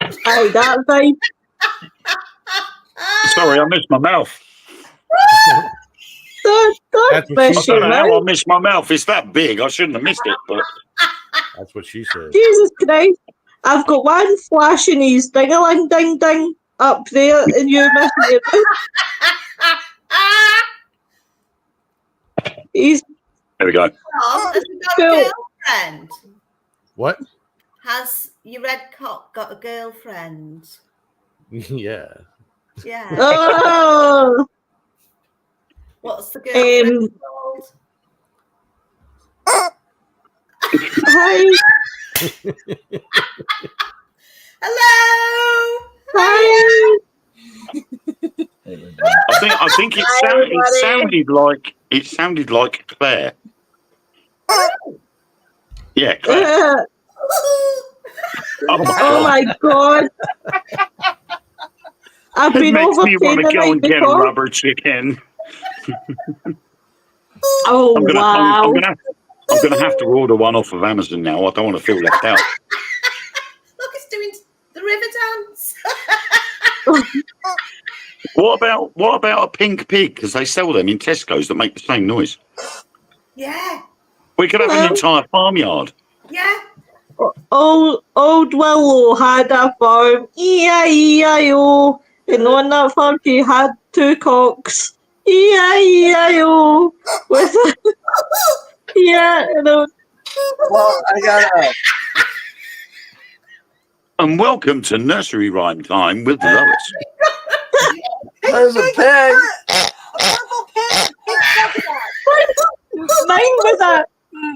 that vibe. Sorry, I missed my mouth. Don't That's what she bless I your don't know how I mouth. missed my mouth. It's that big. I shouldn't have missed it. But That's what she said. Jesus Christ. I've got one flashing his ding-a-ling ding-ding up there, and you're missing it. He's There we go. Tom, has he got Cool. a girlfriend? What? Has your red cock got a girlfriend? Yeah. Yeah. Oh, What's the girlfriend called? hi, Hello. hi. I think it sounded like Claire. Yeah, Claire. Oh my God. I've It been makes me overpaid want the to go night and get a before. rubber chicken. Oh, I'm wow. gonna have to order one off of Amazon now. I don't want to feel left out. Look, it's doing the river dance. What about a pink pig? Because they sell them in Tesco's that make the same noise. Yeah. We could have an Well, entire farmyard. Yeah. old Willow had a farm, E-I-E-I-O, and on that farm she had 2 cocks, E-I-E-I-O, with yeah, Well, I gotta. And welcome to nursery rhyme time with Lois. There's a pig.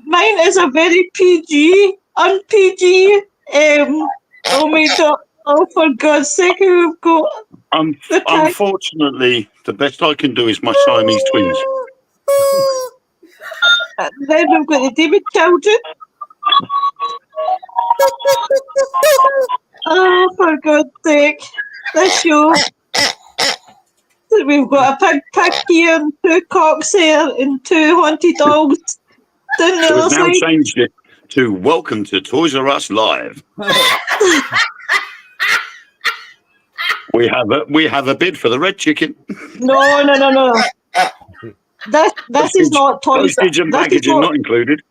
mine is a very PG, un-PG, oh my God, oh for God's sake, we've got the tag. Unfortunately, the best I can do is my Siamese twins. Then we've got the David children. Oh, for God's sake. This show. We've got a pig here, and 2 cocks here, and 2 haunted dogs down the So other we've now side. changed it to Welcome to Toys R Us Live. We have a bid for the red chicken. No. This is not Toys Postage and packaging not included.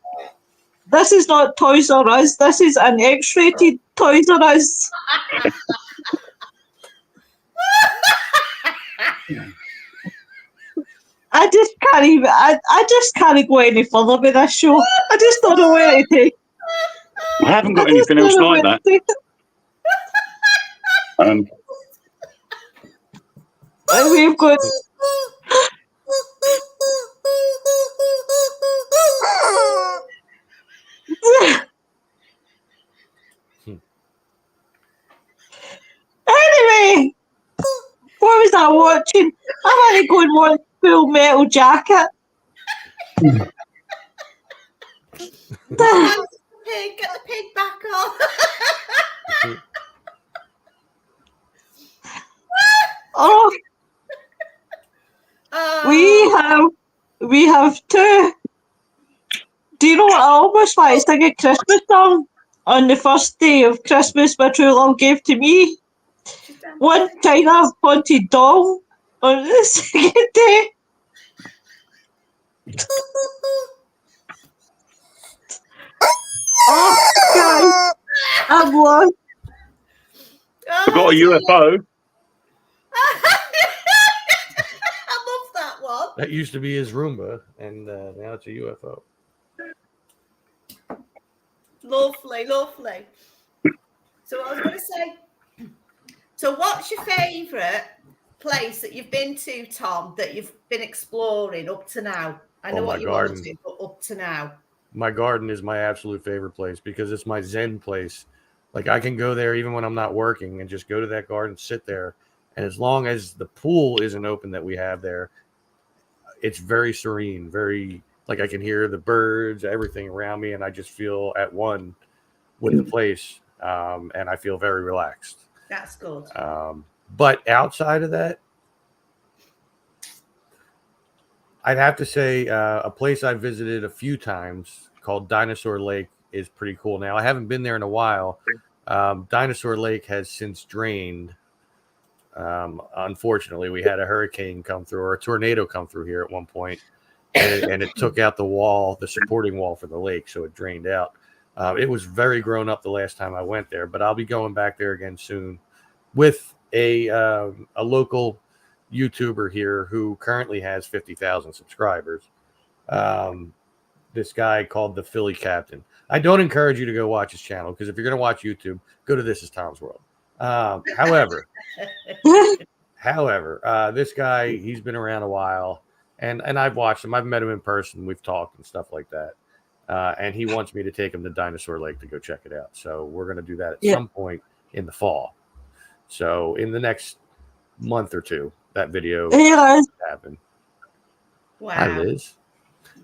This is not Toys R Us. This is an X-rated Toys R Us. I just can't even. I just can't go any further with this show. I just don't know where to take. I haven't got I just anything don't else know like where that. to take it. And we've got. Anyway, what was I watching? I want to go and watch Full Metal Jacket. Pig, get the pig back on. Oh, we have 2. Do you know what I almost want to sing a Christmas song on the first day of Christmas my true love gave to me? One China haunted doll on the second day. Oh, guys, I'm lost. We've got a UFO. I love that one. That used to be his Roomba, and now it's a UFO. Lovely. So what I was going to say. So what's your favourite place that you've been to, Tom, that you've been exploring up to now? I know what you want to do, but up to now. My garden is my absolute favorite place because it's my Zen place. Like I can go there even when I'm not working and just go to that garden, sit there. And as long as the pool isn't open that we have there, it's very serene, very like I can hear the birds, everything around me, and I just feel at one with the place. And I feel very relaxed. That's good. But outside of that, I'd have to say a place I visited a few times called Dinosaur Lake is pretty cool. Now, I haven't been there in a while. Dinosaur Lake has since drained. Unfortunately, we had a hurricane come through or a tornado come through here at one point, and it took out the wall, the supporting wall for the lake, so it drained out. It was very grown up the last time I went there, but I'll be going back there again soon with a local YouTuber here who currently has 50,000 subscribers. this guy called the Philly Captain. I don't encourage you to go watch his channel because if you're going to watch YouTube, go to This Is Tom's World. However, this guy, he's been around a while, and I've watched him. I've met him in person. We've talked and stuff like that. And he wants me to take him to Dinosaur Lake to go check it out. So we're going to do that at some point in the fall. So in the next month or two, that video will happen. Wow. Hi, Liz.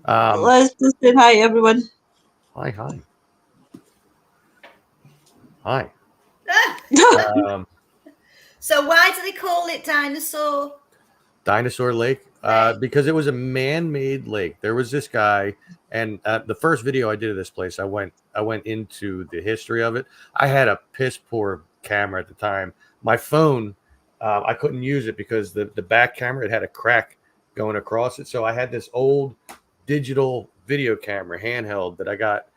Liz, just say hi, everyone. Hi. Hi. So why do they call it Dinosaur Lake? Because it was a man-made lake. There was this guy, and the first video I did of this place, I went into the history of it. I had a piss poor camera at the time. My phone, I couldn't use it because the back camera, it had a crack going across it. So I had this old digital video camera handheld that I got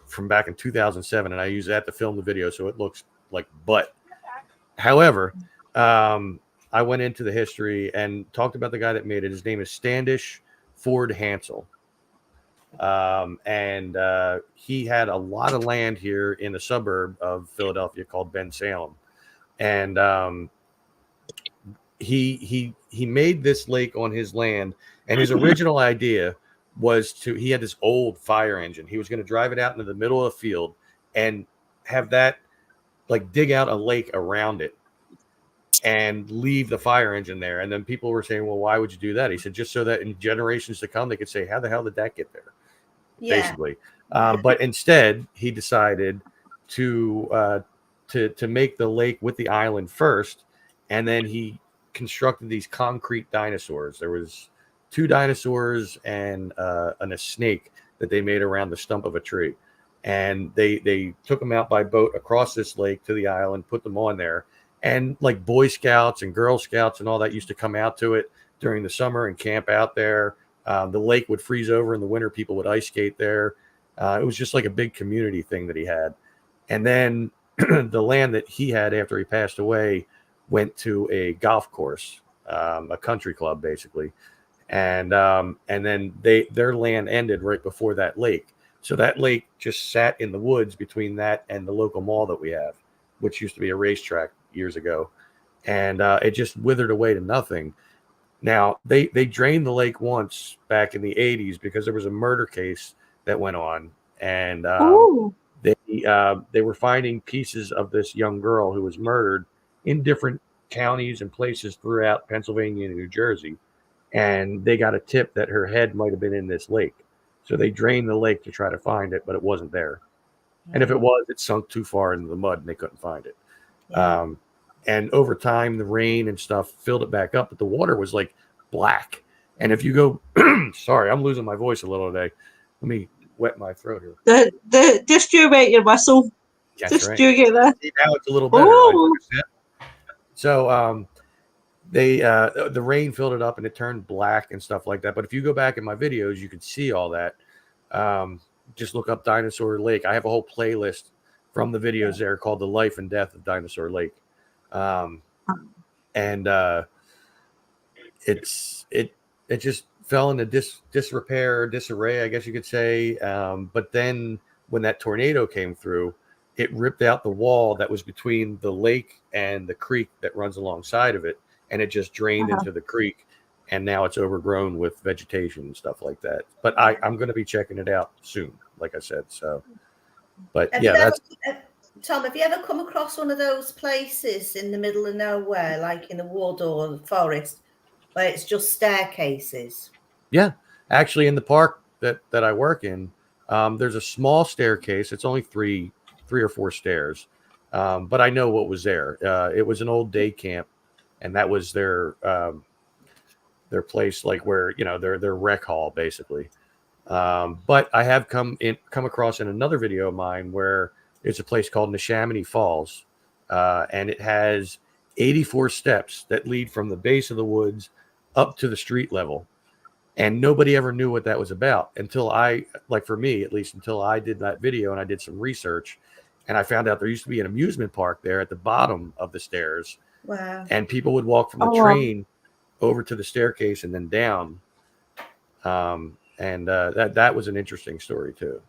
from back in 2007, and I use that to film the video so it looks like butt. However, I went into the history and talked about the guy that made it. His name is Standish Ford Hansel. And he had a lot of land here in a suburb of Philadelphia called Bensalem. And he made this lake on his land. And his original idea was he had this old fire engine. He was going to drive it out into the middle of the field and have that, like, dig out a lake around it and leave the fire engine there. And then people were saying, well, why would you do that? He said, just so that in generations to come, they could say, how the hell did that get there? Yeah. Basically. But instead, he decided to make the lake with the island first. And then he constructed these concrete dinosaurs. There was 2 dinosaurs and a snake that they made around the stump of a tree. And they took them out by boat across this lake to the island, put them on there. And like Boy Scouts and Girl Scouts and all that used to come out to it during the summer and camp out there. The lake would freeze over in the winter. People would ice skate there. It was just like a big community thing that he had. And then the land that he had after he passed away went to a golf course, a country club, basically. And then their land ended right before that lake. So that lake just sat in the woods between that and the local mall that we have, which used to be a racetrack years ago. And it just withered away to nothing. Now, they drained the lake once back in the 80s because there was a murder case that went on. And they were finding pieces of this young girl who was murdered in different counties and places throughout Pennsylvania and New Jersey. And they got a tip that her head might have been in this lake. So they drained the lake to try to find it, but it wasn't there. And if it was, it sunk too far into the mud and they couldn't find it. Yeah. And over time, the rain and stuff filled it back up, but the water was like black. And if you go, sorry, I'm losing my voice a little today. Let me wet my throat here. Just you wet your whistle. That's just right. you get that. See, now it's a little better. Right? So the rain filled it up and it turned black and stuff like that. But if you go back in my videos, you can see all that. Just look up Dinosaur Lake. I have a whole playlist from the videos there called The Life and Death of Dinosaur Lake. It just fell into disarray, I guess you could say. But then when that tornado came through, it ripped out the wall that was between the lake and the creek that runs alongside of it. And it just drained into the creek. And now it's overgrown with vegetation and stuff like that. But I'm going to be checking it out soon, like I said. So, but Tom, have you ever come across one of those places in the middle of nowhere, like in a wood or the forest, where it's just staircases? Yeah, actually, in the park that I work in, there's a small staircase. It's only three or four stairs, but I know what was there. It was an old day camp, and that was their place, like where their rec hall, basically. But I have come across in another video of mine where it's a place called Neshaminy Falls, and it has 84 steps that lead from the base of the woods up to the street level. And nobody ever knew what that was about until for me at least, until I did that video and I did some research, and I found out there used to be an amusement park there at the bottom of the stairs. Wow. And people would walk from the train over to the staircase and then down. and that was an interesting story too.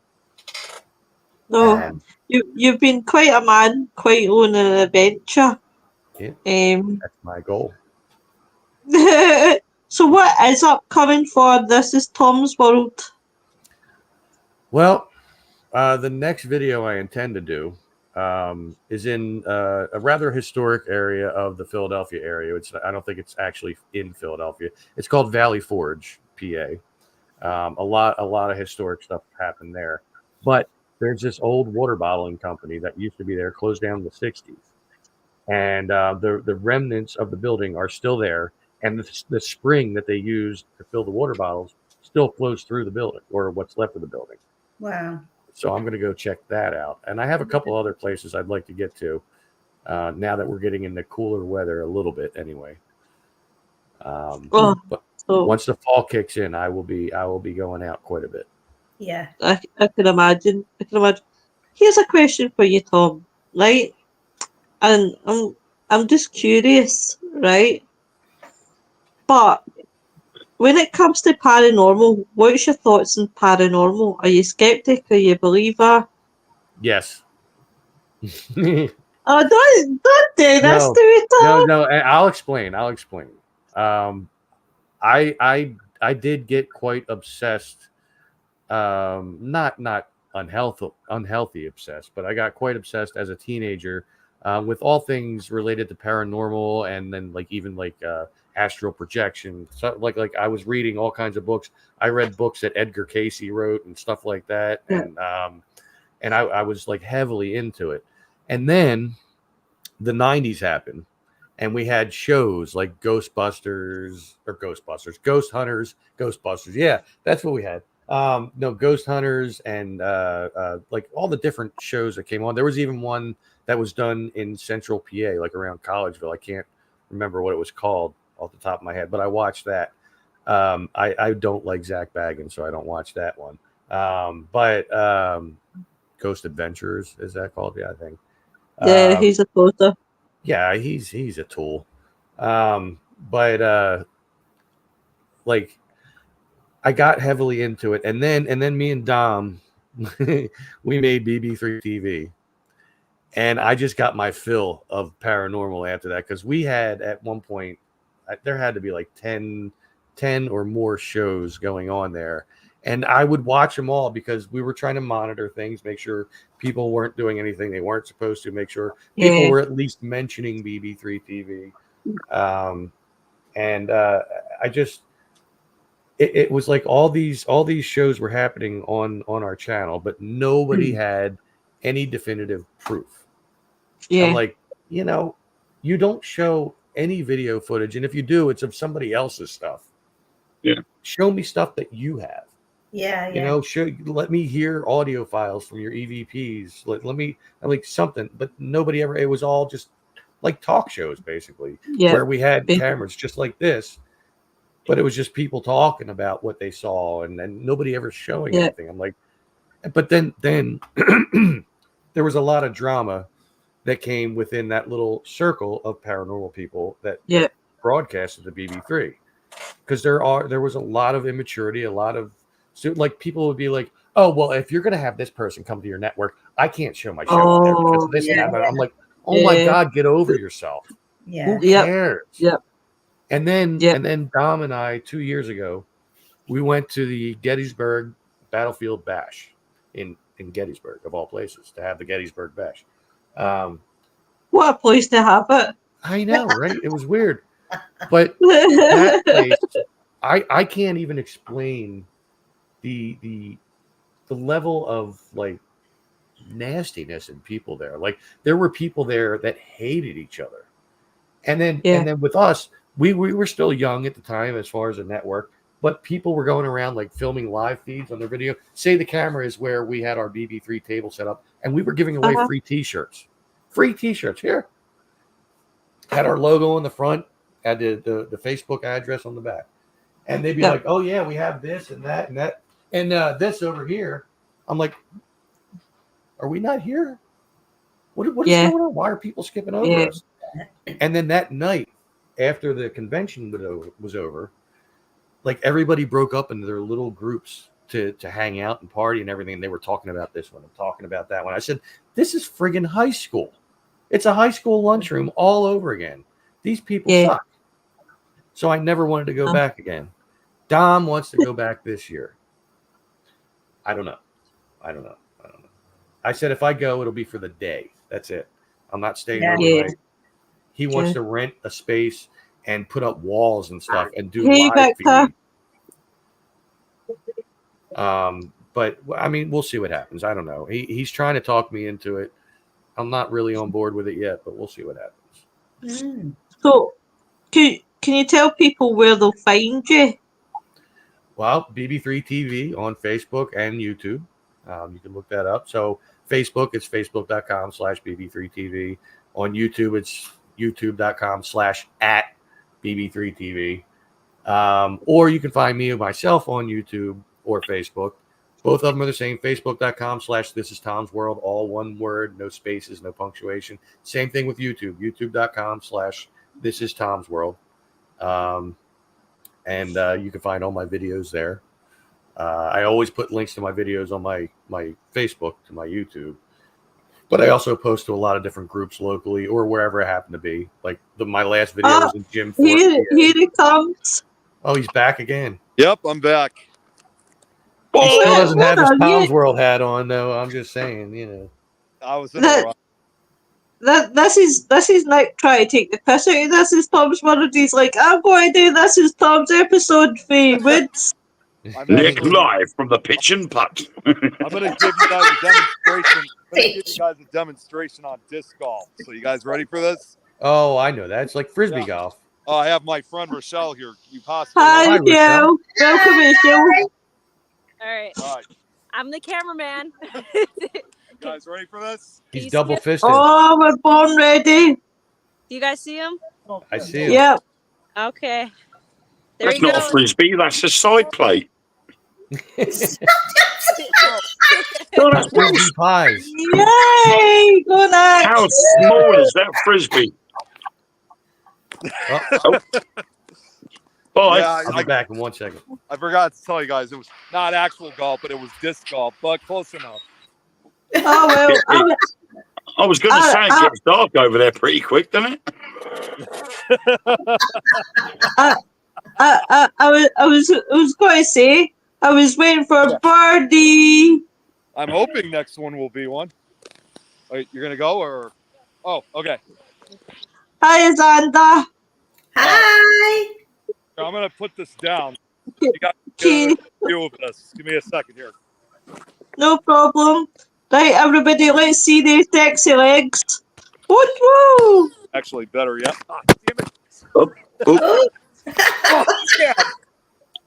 No, Um, you've been quite a man, quite on an adventure. yeah, Um, that's my goal. so what is upcoming for This Is Tom's World? Well, the next video I intend to do is in a rather historic area of the Philadelphia area. I don't think it's actually in Philadelphia. It's called Valley Forge, PA. A lot of historic stuff happened there. But there's this old water bottling company that used to be there, closed down in the 60s. And the remnants of the building are still there. And the spring that they use to fill the water bottles still flows through the building, or what's left of the building. Wow. So I'm going to go check that out. And I have a couple other places I'd like to get to now that we're getting into cooler weather a little bit anyway. But once the fall kicks in, I will be going out quite a bit. Yeah. I can imagine. Here's a question for you, Tom, right? And I'm just curious, right? But when it comes to paranormal, what's your thoughts on paranormal? Are you skeptic? Are you a believer? Yes. Oh, don't do this to me, Tom. No. I'll explain. I did get quite obsessed. Not unhealthy obsessed, but I got quite obsessed as a teenager with all things related to paranormal, and then even astral projection. So like I was reading all kinds of books. I read books that Edgar Cayce wrote and stuff like that, Yeah. and I was like heavily into it. And then the 90s happened, and we had shows like Ghost Hunters. Yeah, that's what we had. No, Ghost Hunters, and like all the different shows that came on. There was even one that was done in Central PA, like around Collegeville. I can't remember what it was called off the top of my head, but I watched that. I don't like Zach Baggins, so I don't watch that one. But Ghost Adventures, is that called? Yeah, I think. Yeah, he's a photo. Yeah, he's a tool. But like I got heavily into it, and then me and Dom we made BB3 TV, and I just got my fill of paranormal after that, because we had at one point there had to be like 10 or more shows going on there, and I would watch them all because we were trying to monitor things, make sure people weren't doing anything they weren't supposed to, make sure people were at least mentioning BB3 TV. And I just it was like all these shows were happening on our channel, but nobody had any definitive proof. I'm like, you don't show any video footage, and if you do, it's of somebody else's stuff. Yeah. Show me stuff that you have. Yeah. Let me hear audio files from your EVPs. Let me like something, but nobody ever. It was all just like talk shows, basically, where we had cameras just like this, but it was just people talking about what they saw, and nobody ever showing anything. I'm like, but then there was a lot of drama that came within that little circle of paranormal people that broadcasted the BB3, because there was a lot of immaturity, a lot of like people would be like, oh well, if you're gonna have this person come to your network, I can't show my show on there because of this and that. I'm like, oh my God, get over yourself. Who cares? And then Dom and I 2 years ago, we went to the Gettysburg Battlefield Bash in Gettysburg, of all places, to have the Gettysburg Bash. What a place to have it. I know, right? It was weird. But that place, I can't even explain the level of like nastiness in people there. Like there were people there that hated each other. And then with us, we were still young at the time as far as a network, but people were going around like filming live feeds on their video. Say the camera is where we had our BB3 table set up, and we were giving away free t-shirts. Free t-shirts here. Had our logo on the front, had the Facebook address on the back. And they'd be like, oh yeah, we have this and that and that. And this over here. I'm like, are we not here? What is going on? Why are people skipping over us? And then that night, after the convention was over, like everybody broke up into their little groups to hang out and party and everything. And they were talking about this one and talking about that one. I said, this is friggin' high school. It's a high school lunchroom all over again. These people suck. So I never wanted to go back again. Dom wants to go back this year. I don't know. I said, if I go, it'll be for the day. That's it. I'm not staying overnight. He wants to rent a space and put up walls and stuff and do live feeding. But I mean, we'll see what happens. I don't know. He's trying to talk me into it. I'm not really on board with it yet, but we'll see what happens. So, can you tell people where they'll find you? Well, BB3 TV on Facebook and YouTube. You can look that up. So Facebook, it's facebook.com/BB3TV. On YouTube, it's youtube.com/@BB3TV. Or you can find me or myself on YouTube or Facebook. Both of them are the same. Facebook.com/This Is Tom's World, all one word, no spaces, no punctuation. Same thing with YouTube. YouTube.com/This Is Tom's World. And you can find all my videos there. I always put links to my videos on my Facebook to my YouTube. But I also post to a lot of different groups locally or wherever I happen to be. Like my last video was in Jim Fort. Here he comes. Oh, he's back again. Yep, I'm back. He still doesn't have his Tom's World hat on, though. I'm just saying, I was in a rush. This is Nick trying to take the piss out of this. Is Tom's World? He's like, I'm going to do this is Tom's episode for Woods. Nick live from the pitch and putt. I'm going to give you guys a demonstration. On disc golf. So you guys ready for this? Oh, I know that. It's like frisbee golf. Oh, I have my friend Rochelle here. You possibly Hi, Joe. Welcome, Rochelle. All right. I'm the cameraman. You guys ready for this? He's double fisted. Oh, we're born ready. Do you guys see him? I see him. Yep. Okay. There That's he not goes. a frisbee. That's a side plate. Frisbee pies. Yay! Go next. How small is that frisbee? Oh. Bye. Yeah, I'll be back in 1 second. I forgot to tell you guys, it was not actual golf, but it was disc golf, but close enough. Oh well. I was going to say it gets dark over there pretty quick, doesn't it? I was going to say I was waiting for a birdie. I'm hoping next one will be one. Wait, you're gonna go or? Oh, okay. Hi, Xander. Hi. I'm gonna put this down. You got to get a view of this. Give me a second here. No problem. Right, everybody, let's see these sexy legs. Woo! Actually, better yet. Ah, damn it. Oh. Yeah.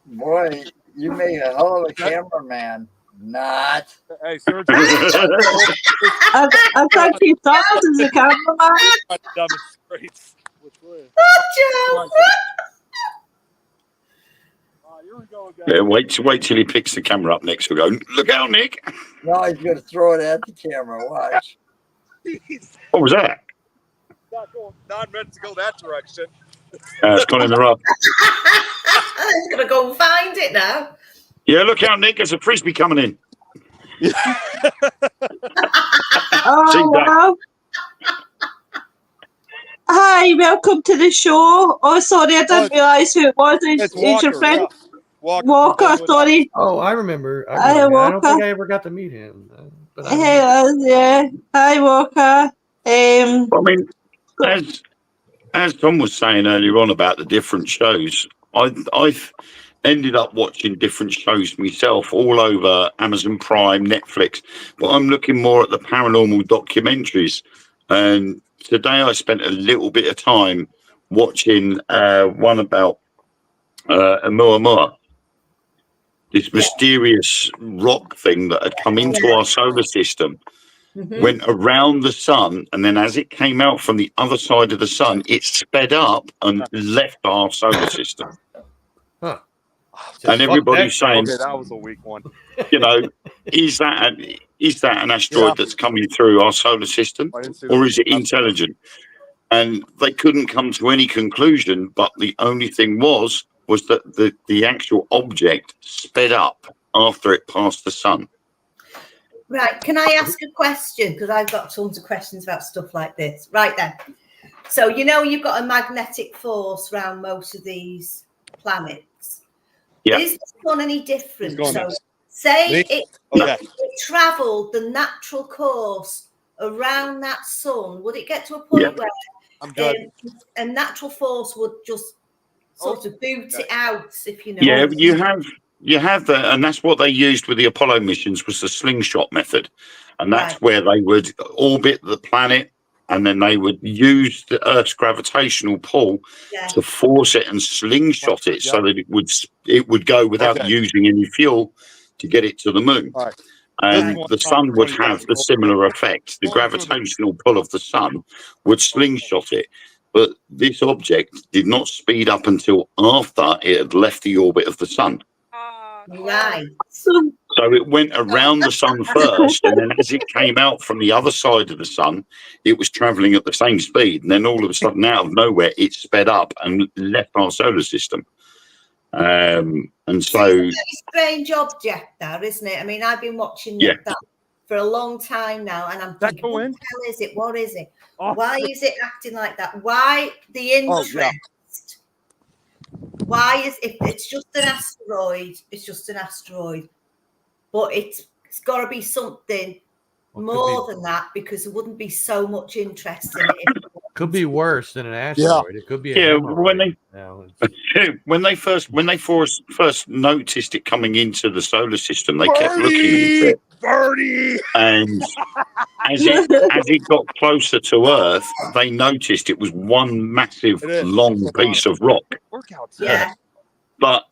Boy, you make a hell of a cameraman. Not. Hey, Serge. I thought he thought as a cameraman. Demonstrates which way. Oh, Joe. Here we go again. Yeah, wait till he picks the camera up next. We'll go, look out, Nick. No, he's going to throw it at the camera. Watch. What was that? Not meant to go that direction. It's gone in the rough. He's going to go and find it now. Yeah, look out, Nick. There's a frisbee coming in. Oh, wow. Hi, welcome to the show. Oh, sorry, I didn't realise who it was. It's your friend. Yeah. Walker, sorry. Oh, I remember. Hi, I don't Walker. think I ever got to meet him. But Hey, yeah. Hi, Walker. I mean, as Tom was saying earlier on about the different shows, I've ended up watching different shows myself all over Amazon Prime, Netflix, but I'm looking more at the paranormal documentaries. And today I spent a little bit of time watching one about Oumuamua, this mysterious rock thing that had come into our solar system, went around the sun, and then as it came out from the other side of the sun, it sped up and left our solar system. Huh. And everybody's saying, Okay, that was a weak one. you know, is that an asteroid that's coming through our solar system, I didn't see or that. is it intelligent? And they couldn't come to any conclusion, but the only thing was was that the actual object sped up after it passed the sun. Right. Can I ask a question? Because I've got tons of questions about stuff like this. Right then. So, you know, you've got a magnetic force around most of these planets. Yeah. Is the sun any different? Who's going So, next? say Me? it Okay. travelled the natural course around that sun, would it get to a point where I'm good. a natural force would just sort of boot it out, if you know? Yeah, you have that, and that's what they used with the Apollo missions, was the slingshot method, and that's Right. where they would orbit the planet, and then they would use the Earth's gravitational pull to force it and slingshot it so that it would go without using any fuel to get it to the moon. All right. And the sun would have the similar effect. The gravitational pull of the sun would slingshot it. But this object did not speed up until after it had left the orbit of the sun. Right. So it went around the sun first, and then as it came out from the other side of the sun, it was traveling at the same speed. And then all of a sudden, out of nowhere, it sped up and left our solar system. And so... It's a very strange object, though, isn't it? I mean, I've been watching that for a long time now, and I'm thinking, what the hell is it? What is it? Why is it acting like that? Why the interest? Why is if it's just an asteroid? It's just an asteroid, but it's got to be something more than that, because there wouldn't be so much interest in it. Could be worse than an asteroid. It could be when they first noticed it coming into the solar system, they kept looking at it. And as it got closer to Earth, they noticed it was one massive long piece of rock. Yeah. But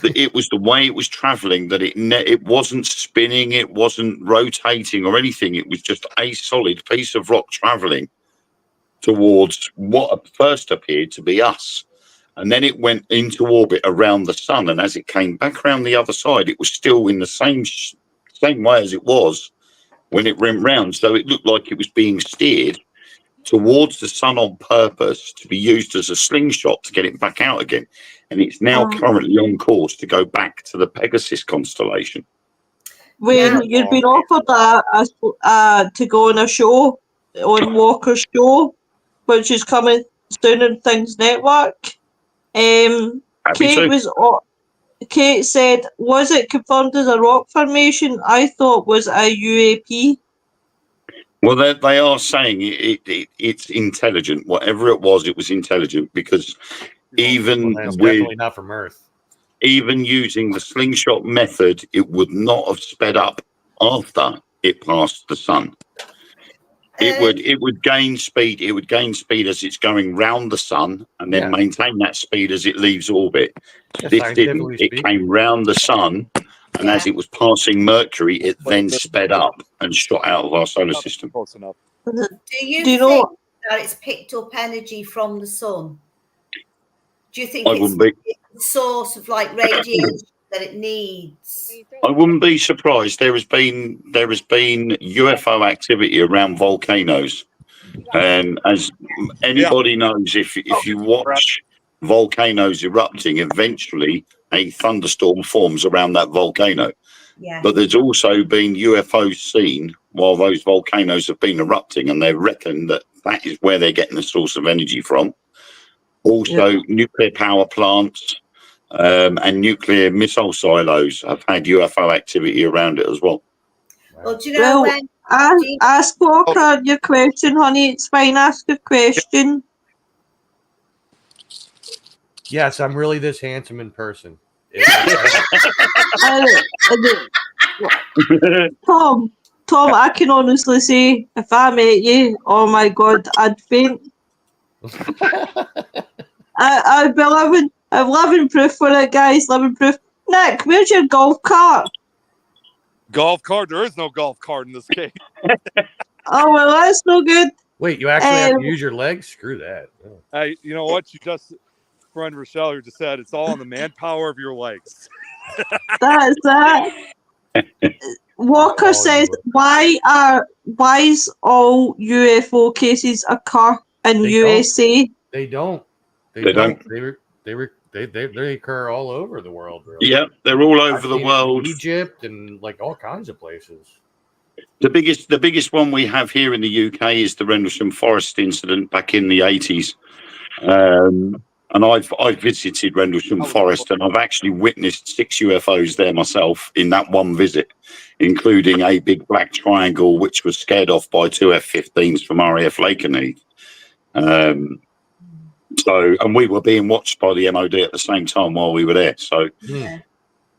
it was the way it was traveling that it wasn't spinning, it wasn't rotating or anything. It was just a solid piece of rock traveling towards what first appeared to be us. And then it went into orbit around the sun. And as it came back around the other side, it was still in the same way as it was when it went round. So it looked like it was being steered towards the sun on purpose to be used as a slingshot to get it back out again. And it's now currently on course to go back to the Pegasus constellation. When you'd been offered to go on a show, on Walker's show, which is coming soon on Things Network, Kate said, was it confirmed as a rock formation? I thought was a UAP. Well, they are saying it's intelligent. Whatever it was intelligent, because it's definitely not from Earth. Even using the slingshot method, it would not have sped up after it passed the sun. It would gain speed. It would gain speed as it's going round the sun, and then maintain that speed as it leaves orbit. This didn't. It came round the sun, and as it was passing Mercury, it then sped up and shot out of our solar system. Close enough. Do you think that it's picked up energy from the sun? Do you think it's a source of like radiation that it needs? I wouldn't be surprised. There has been UFO activity around volcanoes, and as anybody knows, if you watch volcanoes erupting, eventually a thunderstorm forms around that volcano. Yeah. But there's also been UFOs seen while those volcanoes have been erupting, and they reckon that is where they're getting the source of energy from. Also, nuclear power plants and nuclear missile silos have had UFO activity around it as well. Well, do you know ask Walker your question, honey. It's fine. Ask a question. Yes, I'm really this handsome in person. Tom, I can honestly say, if I met you, oh my God, I'd faint. I'd be living proof for it, guys. Living proof. Nick, where's your golf cart? Golf cart? There is no golf cart in this case. Oh, well, that's no good. Wait, you actually have to use your legs? Screw that. Oh. Hey, you know what? Friend Rochelle here just said, it's all on the manpower of your legs. That's that. Walker says, why is all UFO cases occur in USA? They don't. They They occur all over the world, really. Yeah, they're all I've over the seen it in world. Egypt and like all kinds of places. The biggest one we have here in the UK is the Rendlesham Forest incident back in the 80s. And I've visited Rendlesham Forest, and I've actually witnessed 6 UFOs there myself in that one visit, including a big black triangle which was scared off by 2 F-15s from RAF Lakenheath. And we were being watched by the MOD at the same time while we were there. So,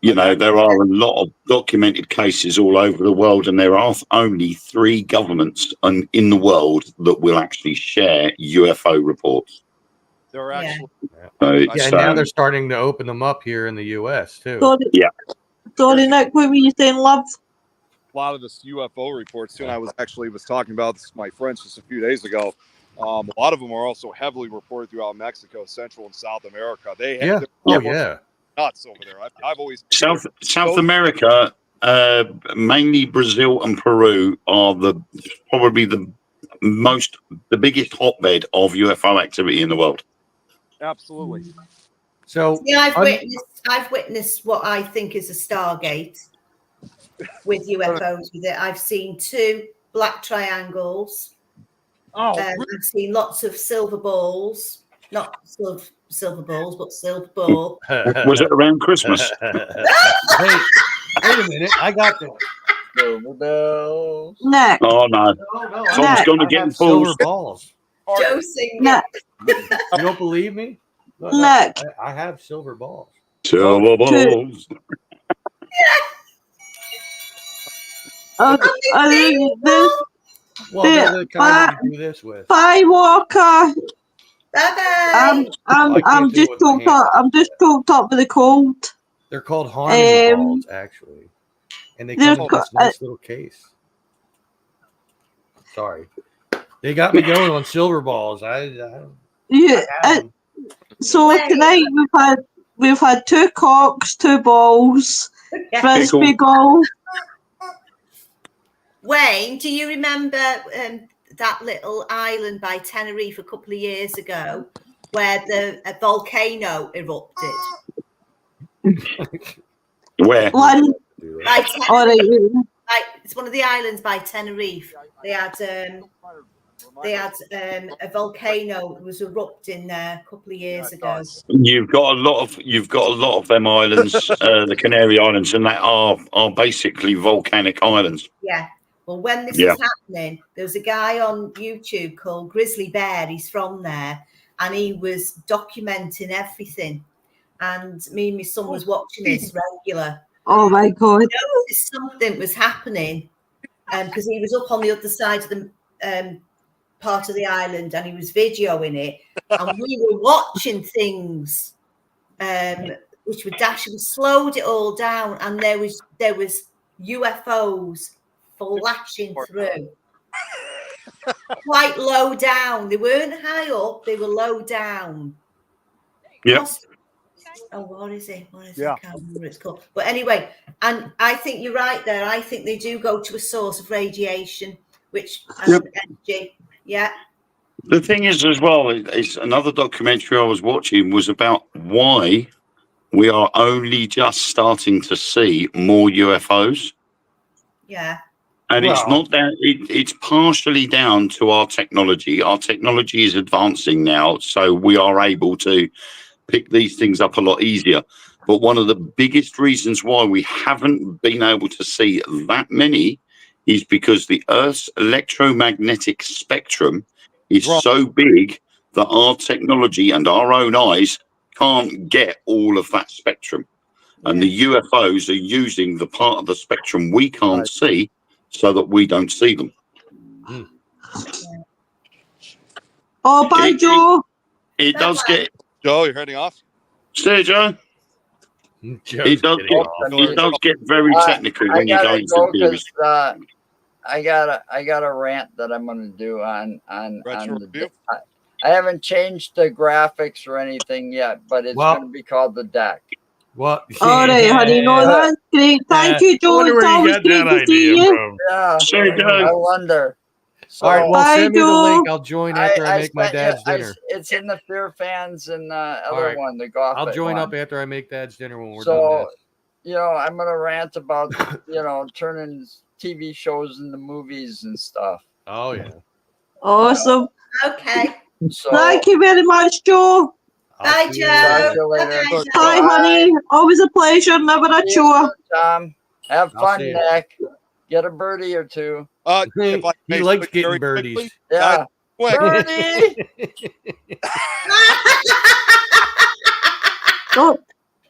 there are a lot of documented cases all over the world, and there are only 3 governments in the world that will actually share UFO reports. They're actually and now they're starting to open them up here in the US too. Sorry, Nick, what were you saying, love? A lot of this UFO reports too, and I was talking about this with my friends just a few days ago. A lot of them are also heavily reported throughout Mexico, Central and South America. Nuts over there. I've always South America, mainly Brazil and Peru are probably the biggest hotbed of UFO activity in the world. Absolutely. So I've witnessed what I think is a Stargate with UFOs with it. I've seen 2 black triangles. I've seen lots of silver balls, not silver balls, but silver ball. Was it around Christmas? Hey, wait a minute! I got this. Silver bells. Nick. Oh no! Tom's going to get silver balls. Joe singing. You don't believe me? Look. I have silver balls. Silver balls. Well, kind of do this with. Bye, Walker. Bye-bye. I'm just choked up with the cold. They're called harmony balls, actually, and they come in this nice little case. Sorry, they got me going on silver balls. So tonight we've had 2 cocks, 2 balls, frisbee golf. Wayne, do you remember that little island by Tenerife a couple of years ago where a volcano erupted? Where? It's one of the islands by Tenerife. They had a volcano that was erupting there a couple of years ago. You've got a lot of them islands, the Canary Islands, and that are basically volcanic islands. Yeah. Well, when this was happening, there was a guy on YouTube called Grizzly Bear. He's from there, and he was documenting everything. And me and my son was watching this regular. Oh my God! Something was happening, because he was up on the other side of the part of the island, and he was videoing it, and we were watching things, which were dashing. We slowed it all down, and there was UFOs flashing through, quite low down. They weren't high up; they were low down. Yeah. Oh, what is it? I can't remember what it's called. But anyway, and I think you're right there. I think they do go to a source of radiation, which energy. Yeah. The thing is, as well, it's another documentary I was watching was about why we are only just starting to see more UFOs. Yeah. And it's not that it's partially down to our technology. Our technology is advancing now, so we are able to pick these things up a lot easier. But one of the biggest reasons why we haven't been able to see that many is because the Earth's electromagnetic spectrum is so big that our technology and our own eyes can't get all of that spectrum. And the UFOs are using the part of the spectrum we can't see so that we don't see them. Oh, bye, Joe. It does get... Joe, you're heading off? See, Joe? It does get very technical when you go into theories. I got a rant that I'm going to do on the. I haven't changed the graphics or anything yet, but it's going to be called the deck. What? All right, honey. No, that's great. Thank you, Joe. It's always great to see you. Yeah, I wonder. So All right, well, Bye, send me the Joe. link. I'll join after I make my sent you- dad's dinner. it's in the Fear Fans and All other right. one, the golf. I'll join one. up after I make dad's dinner when we're done So, this. I'm gonna rant about turning TV shows into movies and stuff. Oh yeah. Awesome. Okay. So Thank you very much, Joe. I'll Bye, see you talk later. to you later. Bye, Joe. Bye, honey. Always a pleasure. Never a See you chore. soon, Tom. Have I'll fun, see you. Nick. Get a birdie or two. If I He may likes switch getting very birdies. quickly, Yeah. quick. Birdie! Oh,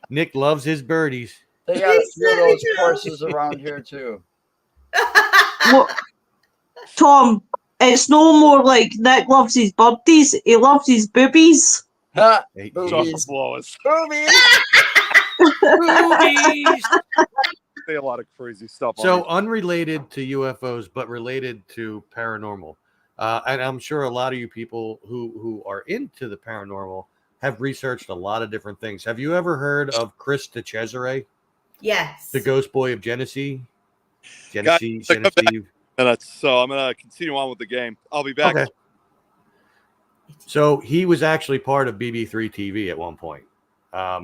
Nick loves his birdies. They got a He few of certainly those does. courses around here too. what? Tom, it's no more like Nick loves his birdies. He loves his boobies. Ha! Hey, Boobies. Lois. Boobies! boobies. Say a lot of crazy stuff. So on unrelated to UFOs, but related to paranormal. And I'm sure a lot of you people who are into the paranormal have researched a lot of different things. Have you ever heard of Chris DeCesare, Yes. the ghost boy of Genesee? Guys, Genesee. minutes, so I'm gonna continue on with the game. I'll be back. Okay. So he was actually part of BB3 TV at one point.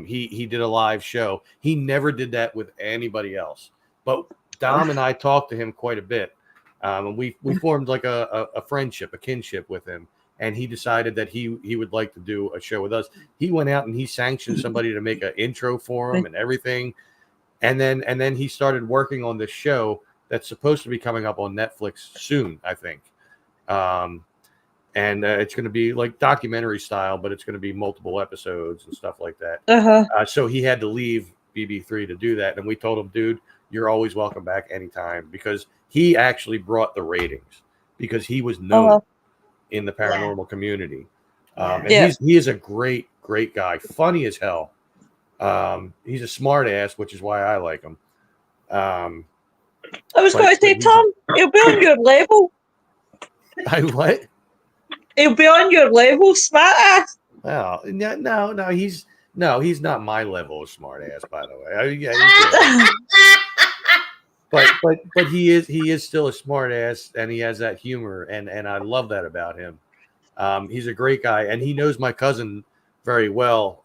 He did a live show. He never did that with anybody else. But Dom and I talked to him quite a bit. And we formed like a friendship, a kinship with him. And he decided that he would like to do a show with us. He went out and he sanctioned somebody to make an intro for him and everything. And then he started working on this show that's supposed to be coming up on Netflix soon, I think. And it's going to be like documentary style, but it's going to be multiple episodes and stuff like that. So he had to leave BB3 to do that. And we told him, dude, you're always welcome back anytime, because he actually brought the ratings because he was known in the paranormal community. And he is a great, great guy. Funny as hell. He's a smart ass, which is why I like him. I was going to say, Tom, he'll be on your level. I what? He'll be on your level, smart ass. Oh, no, he's not my level of smart ass, by the way. Yeah, but he is still a smart ass, and he has that humor, and I love that about him. He's a great guy, and he knows my cousin very well.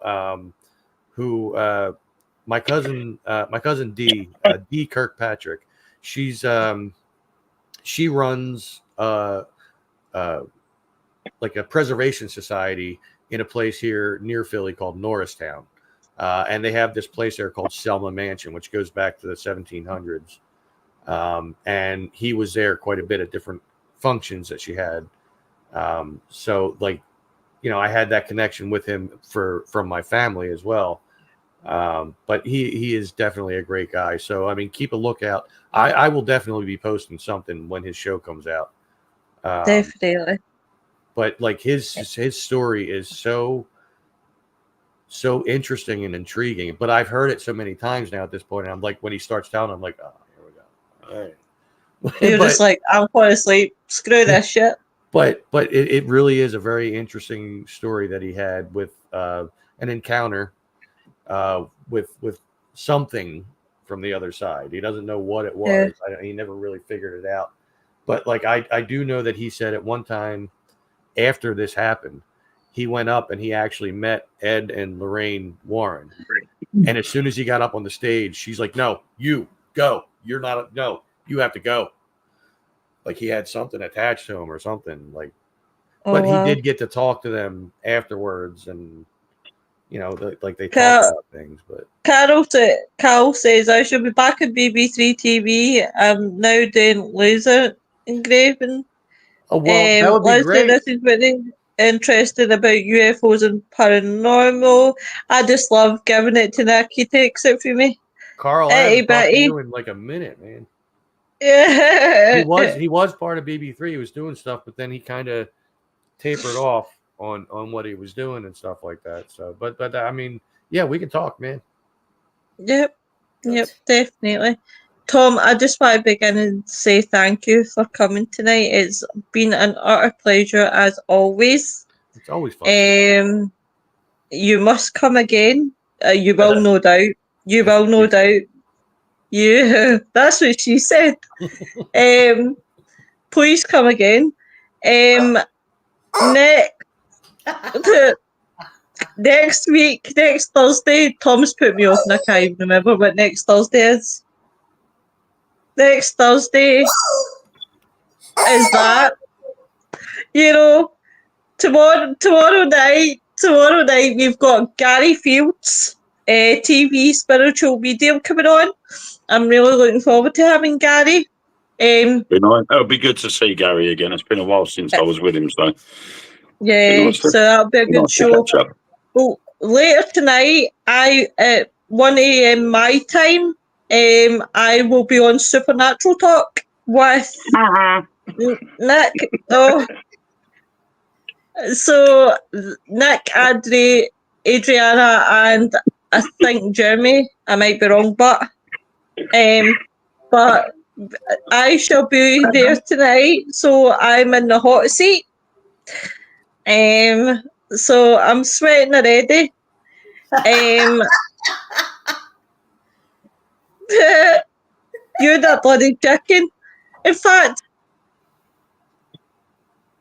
My cousin D Kirkpatrick. She runs like a preservation society in a place here near Philly called Norristown. And they have this place there called Selma Mansion, which goes back to the 1700s. And he was there quite a bit at different functions that she had. So like, I had that connection with him from my family as well. But he is definitely a great guy. So, I mean, keep a lookout. I will definitely be posting something when his show comes out. Definitely. But like his story is so interesting and intriguing. But I've heard it so many times now at this point. And I'm like, when he starts telling, I'm like, oh, here we go. All right. You're just like, I'm falling asleep. Screw this shit. But it really is a very interesting story that he had with an encounter with something from the other side. He doesn't know what it was. He never really figured it out. But like I do know that he said at one time after this happened, he went up and he actually met Ed and Lorraine Warren. And as soon as he got up on the stage, she's like, "No, you go. You're not. No, you have to go." Like he had something attached to him or something. Like, but he did get to talk to them afterwards, and like they talked about things. But Carol says I should be back at BB3 TV. I'm now doing laser engraving. oh well, that would be Leslie, great. this is very interesting about UFOs and paranormal. I just love giving it to the architects out for me. Carl, I haven't talked to you in like a minute, man. Yeah. He was part of BB3. He was doing stuff, but then he kind of tapered off on what he was doing and stuff like that. So, but I mean, yeah, we can talk, man. Yep, definitely. Tom, I just want to begin and say thank you for coming tonight. It's been an utter pleasure as always. It's always fun. You must come again. You will, no doubt. You will, no doubt. You. That's what she said. Please come again. Next week, next Thursday, Tom's put me off and I can't even remember what next Thursday is. Next Thursday is that. You know, tomorrow night we've got Gary Fields, TV spiritual medium coming on. I'm really looking forward to having Gary. It'll be good to see Gary again. It's been a while since I was with him, so yeah, so that'll be a good show. Well, later tonight, at 1 a.m. my time, I will be on Supernatural Talk with Nick. Oh, so Nick, Adriana, and I think Jeremy. I might be wrong, but I shall be there tonight. So I'm in the hot seat. So I'm sweating already. You're that bloody chicken. In fact,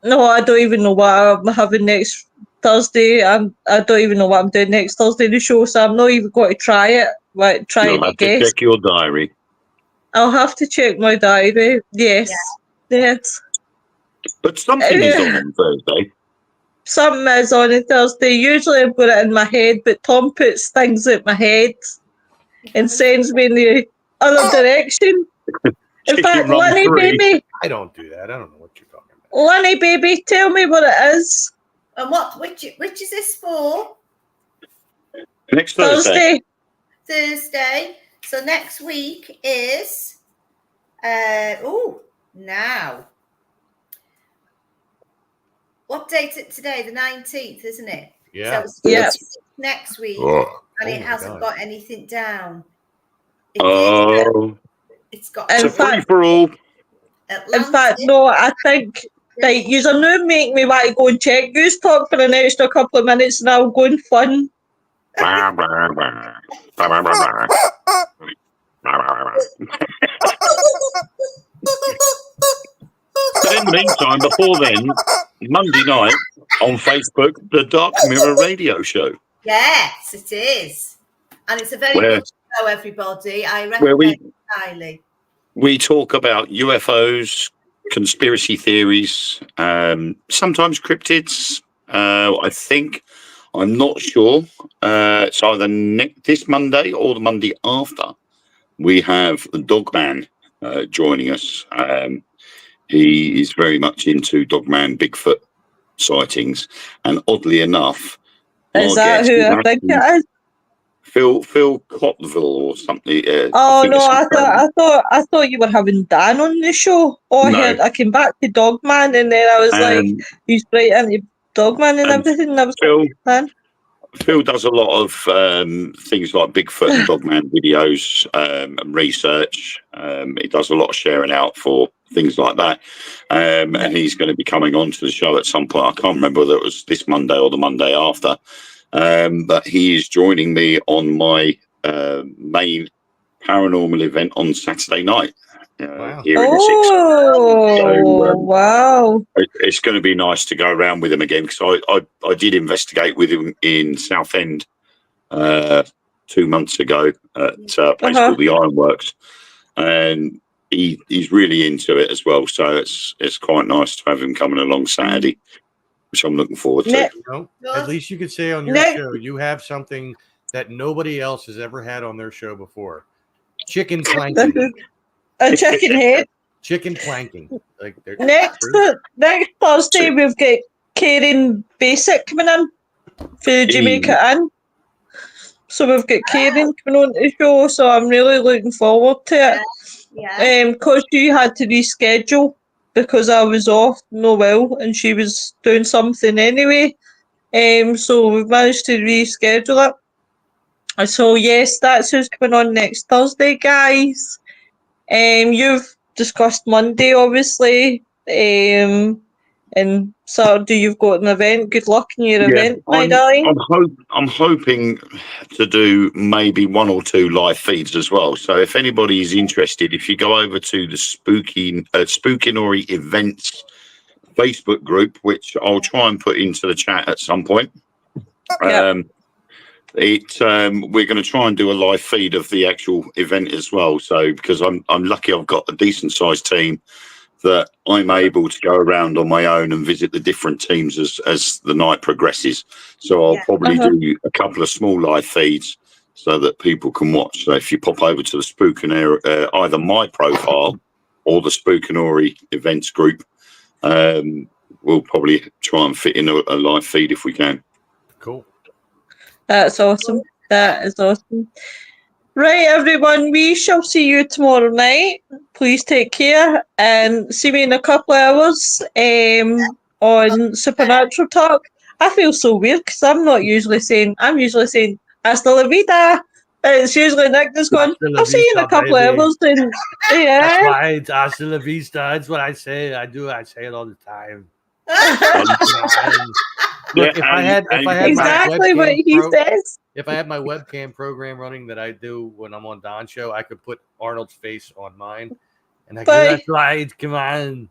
no, I don't even know what I'm having next Thursday. I don't even know what I'm doing next Thursday in the show, so I'm not even going to try it. Right, You'll have to check your diary. I'll have to check my diary. Yes. Yes. But something is on Thursday. Something is on a Thursday. Usually I've got it in my head, but Tom puts things in my head and sends me in the other direction. In fact, Lenny, baby. I don't do that. I don't know what you're talking about. Lenny, baby, tell me what it is. And which is this for? Next Thursday. Thursday. So next week is now. What date is it today? The 19th, isn't it? Yeah. So it's next week, and it hasn't got anything down. It's got. It's a free for all. In fact, no, I think you are now make me want to go and check Goose Talk for an extra couple of minutes, and I'll go and fun. But in the meantime, before then, Monday night on Facebook, the Dark Mirror Radio Show. Yes, it is, and it's a very good show. Everybody, I recommend it highly. We talk about UFOs, conspiracy theories, sometimes cryptids. I think, I'm not sure. It's either this Monday or the Monday after. We have the Dogman joining us. He is very much into Dogman Bigfoot sightings, and oddly enough, is that who I think it is? Phil Cottville or something. I thought you were having Dan on the show. Oh, no. I came back to Dogman, and then I was like, he's right into Dogman and everything. And I was Phil does a lot of things like Bigfoot and Dogman videos and research. He does a lot of sharing out for things like that. And he's going to be coming on to the show at some point. I can't remember whether it was this Monday or the Monday after. But he is joining me on my main paranormal event on Saturday night. Here in Essex. Wow. It's going to be nice to go around with him again, because I did investigate with him in Southend 2 months ago at a place called the Ironworks, and he's really into it as well. So it's quite nice to have him coming along Saturday, which I'm looking forward to. At least you could say on your show you have something that nobody else has ever had on their show before: chicken planking. A chicken head. Chicken planking. Next Thursday, we've got Karen Basic coming in for Jamaica Inn. So we've got Karen coming on the show, so I'm really looking forward to it. Because she had to reschedule because I was off and she was doing something anyway. So we've managed to reschedule it. So yes, that's who's coming on next Thursday, guys. You've discussed Monday, obviously, and Saturday you've got an event. Good luck in your event, my darling. I'm hoping to do maybe 1 or 2 live feeds as well. So if anybody is interested, if you go over to the Spookinori Events Facebook group, which I'll try and put into the chat at some point. Yeah. We're going to try and do a live feed of the actual event as well. So because I'm lucky, I've got a decent sized team that I'm able to go around on my own and visit the different teams as the night progresses. So I'll probably do a couple of small live feeds so that people can watch. So if you pop over to the Spook and either my profile or the Spook and Ori events group, we'll probably try and fit in a live feed if we can. Cool. That's awesome. That is awesome. Right, everyone, we shall see you tomorrow night. Please take care and see me in a couple of hours on Supernatural Talk. I feel so weird because I'm usually saying hasta la vida. It's usually Nick that's going, I'll see you in a couple of hours. And, That's why it's hasta la vista. That's what I say. I say it all the time. Look, if I had exactly my what he says. If I had my webcam program running that I do when I'm on Don's show, I could put Arnold's face on mine, and I go, "That's right, come on."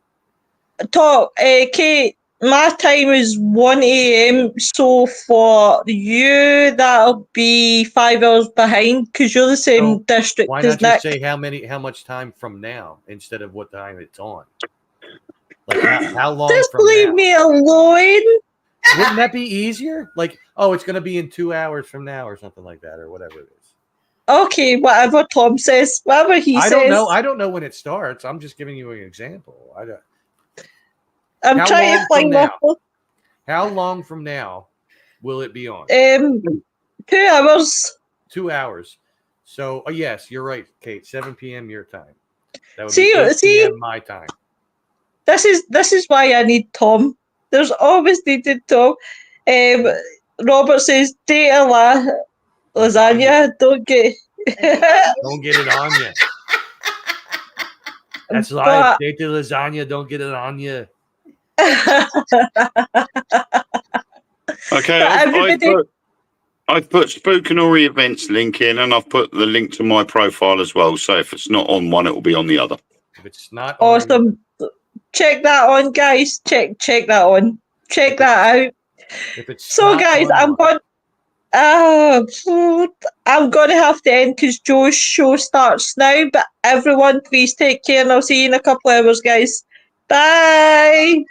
Kate, my time is 1 a.m. So for you, that'll be 5 hours behind because you're the same district. Why not just say how much time from now instead of what time it's on? Like how long? Just from leave now? me alone. Wouldn't that be easier? Like, oh, it's going to be in 2 hours from now or something like that or whatever it is. Okay, whatever Tom says, whatever he says. I don't know when it starts. I'm just giving you an example. I'm trying to find out. How long from now will it be on? 2 hours. 2 hours. So, yes, you're right, Kate. 7 p.m. your time. That would see, be 8 p.m. my time. This is why I need Tom. There's always needed Tom. Robert says, data lasagna, don't get don't get it on you. That's life. Data lasagna, don't get it on you. Okay, I've put Spook and Ori events link in, and I've put the link to my profile as well. So if it's not on one, it will be on the other. If it's not awesome. Check that on, guys. Check that on. Check that out. If it's so, guys, I'm going to have to end because Joe's show starts now. But everyone, please take care, and I'll see you in a couple of hours, guys. Bye.